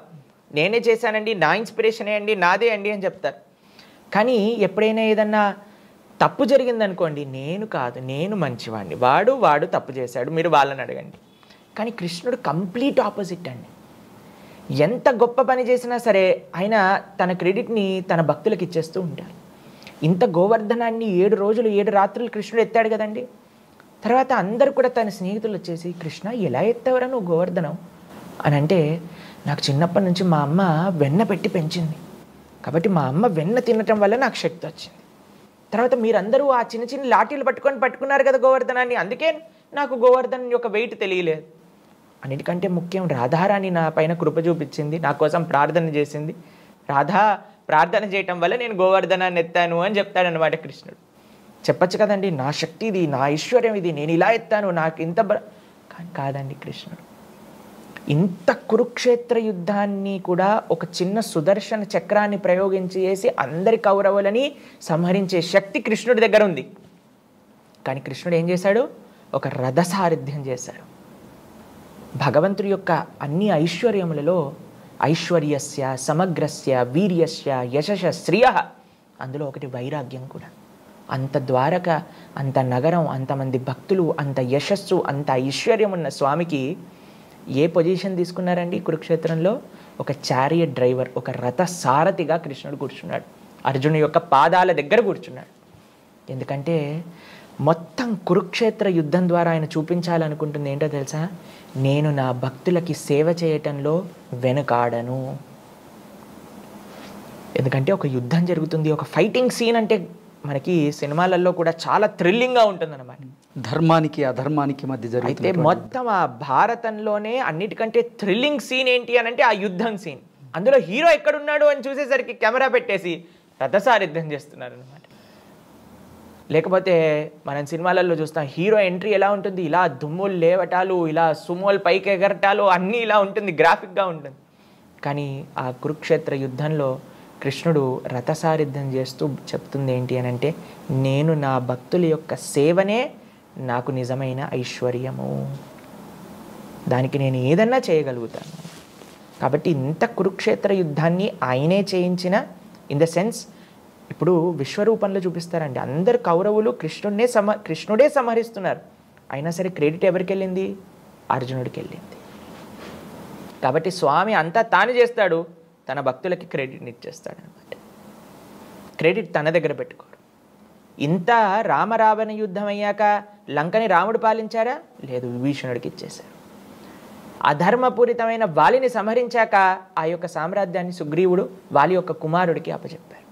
నేనే చేశానండి, నా ఇన్స్పిరేషనే అండి, నాదే అండి అని చెప్తారు. కానీ ఎప్పుడైనా ఏదన్నా తప్పు జరిగిందనుకోండి, నేను కాదు, నేను మంచివాడిని, వాడు తప్పు చేశాడు, మీరు వాళ్ళని అడగండి. కానీ కృష్ణుడు కంప్లీట్ ఆపోజిట్ అండి. ఎంత గొప్ప పని చేసినా సరే ఆయన తన క్రెడిట్ని తన భక్తులకు ఇచ్చేస్తూ ఉంటారు. ఇంత గోవర్ధనాన్ని 7 రోజులు 7 రాత్రులు కృష్ణుడు ఎత్తాడు కదండి. తర్వాత అందరు కూడా తన స్నేహితులు వచ్చేసి, కృష్ణ ఎలా ఎత్తావరా నువ్వు గోవర్ధనం అని అంటే, నాకు చిన్నప్పటి నుంచి మా అమ్మ వెన్న పెట్టి పెంచింది, కాబట్టి మా అమ్మ వెన్న తినటం వల్ల నాకు శక్తి వచ్చింది. తర్వాత మీరందరూ ఆ చిన్న చిన్న లాఠీలు పట్టుకున్నారు కదా గోవర్ధనాన్ని, అందుకే నాకు గోవర్ధన్ యొక్క వెయిట్ తెలియలేదు. అన్నిటికంటే ముఖ్యం, రాధారాణి నా పైన కృప చూపించింది, నా కోసం ప్రార్థన చేసింది, రాధా ప్రార్థన చేయటం వల్ల నేను గోవర్ధనాన్ని ఎత్తాను అని చెప్తాడనమాట కృష్ణుడు. చెప్పచ్చు కదండి, నా శక్తి ఇది, నా ఐశ్వర్యం ఇది, నేను ఇలా ఎత్తాను, నాకు ఇంత కానీ కాదండి. కృష్ణుడు ఇంత కురుక్షేత్ర యుద్ధాన్ని కూడా ఒక చిన్న సుదర్శన చక్రాన్ని ప్రయోగించేసి అందరి కౌరవులని సంహరించే శక్తి కృష్ణుడి దగ్గర ఉంది. కానీ కృష్ణుడు ఏం చేశాడు? ఒక రథసారథ్యం చేశాడు. భగవంతుడి యొక్క అన్ని ఐశ్వర్యములలో ఐశ్వర్యస్య, సమగ్రస్య, వీర్యస్య, యశశ, శ్రియ, అందులో ఒకటి వైరాగ్యం కూడా. అంత ద్వారక, అంత నగరం, అంతమంది భక్తులు, అంత యశస్సు, అంత ఐశ్వర్యం ఉన్న స్వామికి ఏ పొజిషన్ తీసుకున్నారండి కురుక్షేత్రంలో? ఒక చారియట్ డ్రైవర్, ఒక రథ సారథిగా కృష్ణుడు కూర్చున్నాడు. అర్జునుడి యొక్క పాదాల దగ్గర కూర్చున్నాడు. ఎందుకంటే మొత్తం కురుక్షేత్ర యుద్ధం ద్వారా ఆయన చూపించాలనుకుంటుంది ఏంటో తెలుసా? నేను నా భక్తులకి సేవ చేయటంలో వెనుకాడను. ఎందుకంటే ఒక యుద్ధం జరుగుతుంది, ఒక ఫైటింగ్ సీన్ అంటే మనకి సినిమాలలో కూడా చాలా థ్రిల్లింగ్గా ఉంటుంది అన్నమాట. ధర్మానికి అధర్మానికి మధ్య జరుగుతుంది. అయితే మొత్తం ఆ భారతంలోనే అన్నిటికంటే థ్రిల్లింగ్ సీన్ ఏంటి అని అంటే ఆ యుద్ధం సీన్. అందులో హీరో ఎక్కడున్నాడు అని చూసేసరికి కెమెరా పెట్టేసి రథసారథ్యం చేస్తున్నారు అనమాట. లేకపోతే మనం సినిమాలలో చూస్తాం, హీరో ఎంట్రీ ఎలా ఉంటుంది, ఇలా దుమ్ములు లేవటాలు, ఇలా సుమోలు పైకి ఎగరటాలు, అన్నీ ఇలా ఉంటుంది, గ్రాఫిక్గా ఉంటుంది. కానీ ఆ కురుక్షేత్ర యుద్ధంలో కృష్ణుడు రథసారథ్యం చేస్తూ చెప్తుంది ఏంటి అని అంటే, నేను నా భక్తుల యొక్క సేవనే నాకు నిజమైన ఐశ్వర్యము, దానికి నేను ఏదన్నా చేయగలుగుతాను. కాబట్టి ఇంత కురుక్షేత్ర యుద్ధాన్ని ఆయనే చేయించిన, ఇన్ ద సెన్స్ ఇప్పుడు విశ్వరూపంలో చూపిస్తారండి. అందరు కౌరవులు కృష్ణుడే సంహరిస్తున్నారు, అయినా సరే క్రెడిట్ ఎవరికి వెళ్ళింది? అర్జునుడికి వెళ్ళింది. కాబట్టి స్వామి అంతా తాను చేస్తాడు, తన భక్తులకి క్రెడిట్ని ఇచ్చేస్తాడు అనమాట. క్రెడిట్ తన దగ్గర పెట్టుకోడు. ఇంత రామరావణ యుద్ధం అయ్యాక లంకని రాముడు పాలించారా? లేదు, విభీషణుడికి ఇచ్చేశారు. అధర్మపూరితమైన వాలిని సంహరించాక ఆ యొక్క సామ్రాజ్యాన్ని సుగ్రీవుడు వాలి యొక్క కుమారుడికి అప్పచెప్పారు.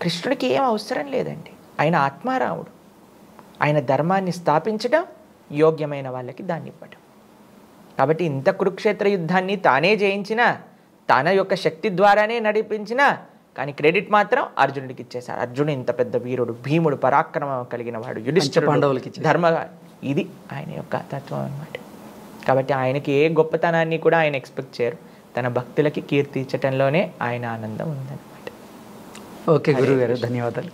కృష్ణుడికి ఏం అవసరం లేదండి, ఆయన ఆత్మారాముడు. ఆయన ధర్మాన్ని స్థాపించడం, యోగ్యమైన వాళ్ళకి దాన్ని ఇవ్వడం. కాబట్టి ఇంత కురుక్షేత్ర యుద్ధాన్ని తానే జయించిన, తన యొక్క శక్తి ద్వారానే నడిపించిన, కానీ క్రెడిట్ మాత్రం అర్జునుడికి ఇచ్చేశారు. అర్జునుడు ఇంత పెద్ద వీరుడు, భీముడు, పరాక్రమం కలిగిన వాడు, యుధిష్ఠిరుడు, ధర్మ, ఇది ఆయన యొక్క తత్వం అన్నమాట. కాబట్టి ఆయనకి ఏ గొప్పతనాన్ని కూడా ఆయన ఎక్స్పెక్ట్ చేయరు, తన భక్తులకి కీర్తి ఇచ్చటంలోనే ఆయన ఆనందం ఉందన్నమాట. ఓకే గురువు గారు, ధన్యవాదాలు.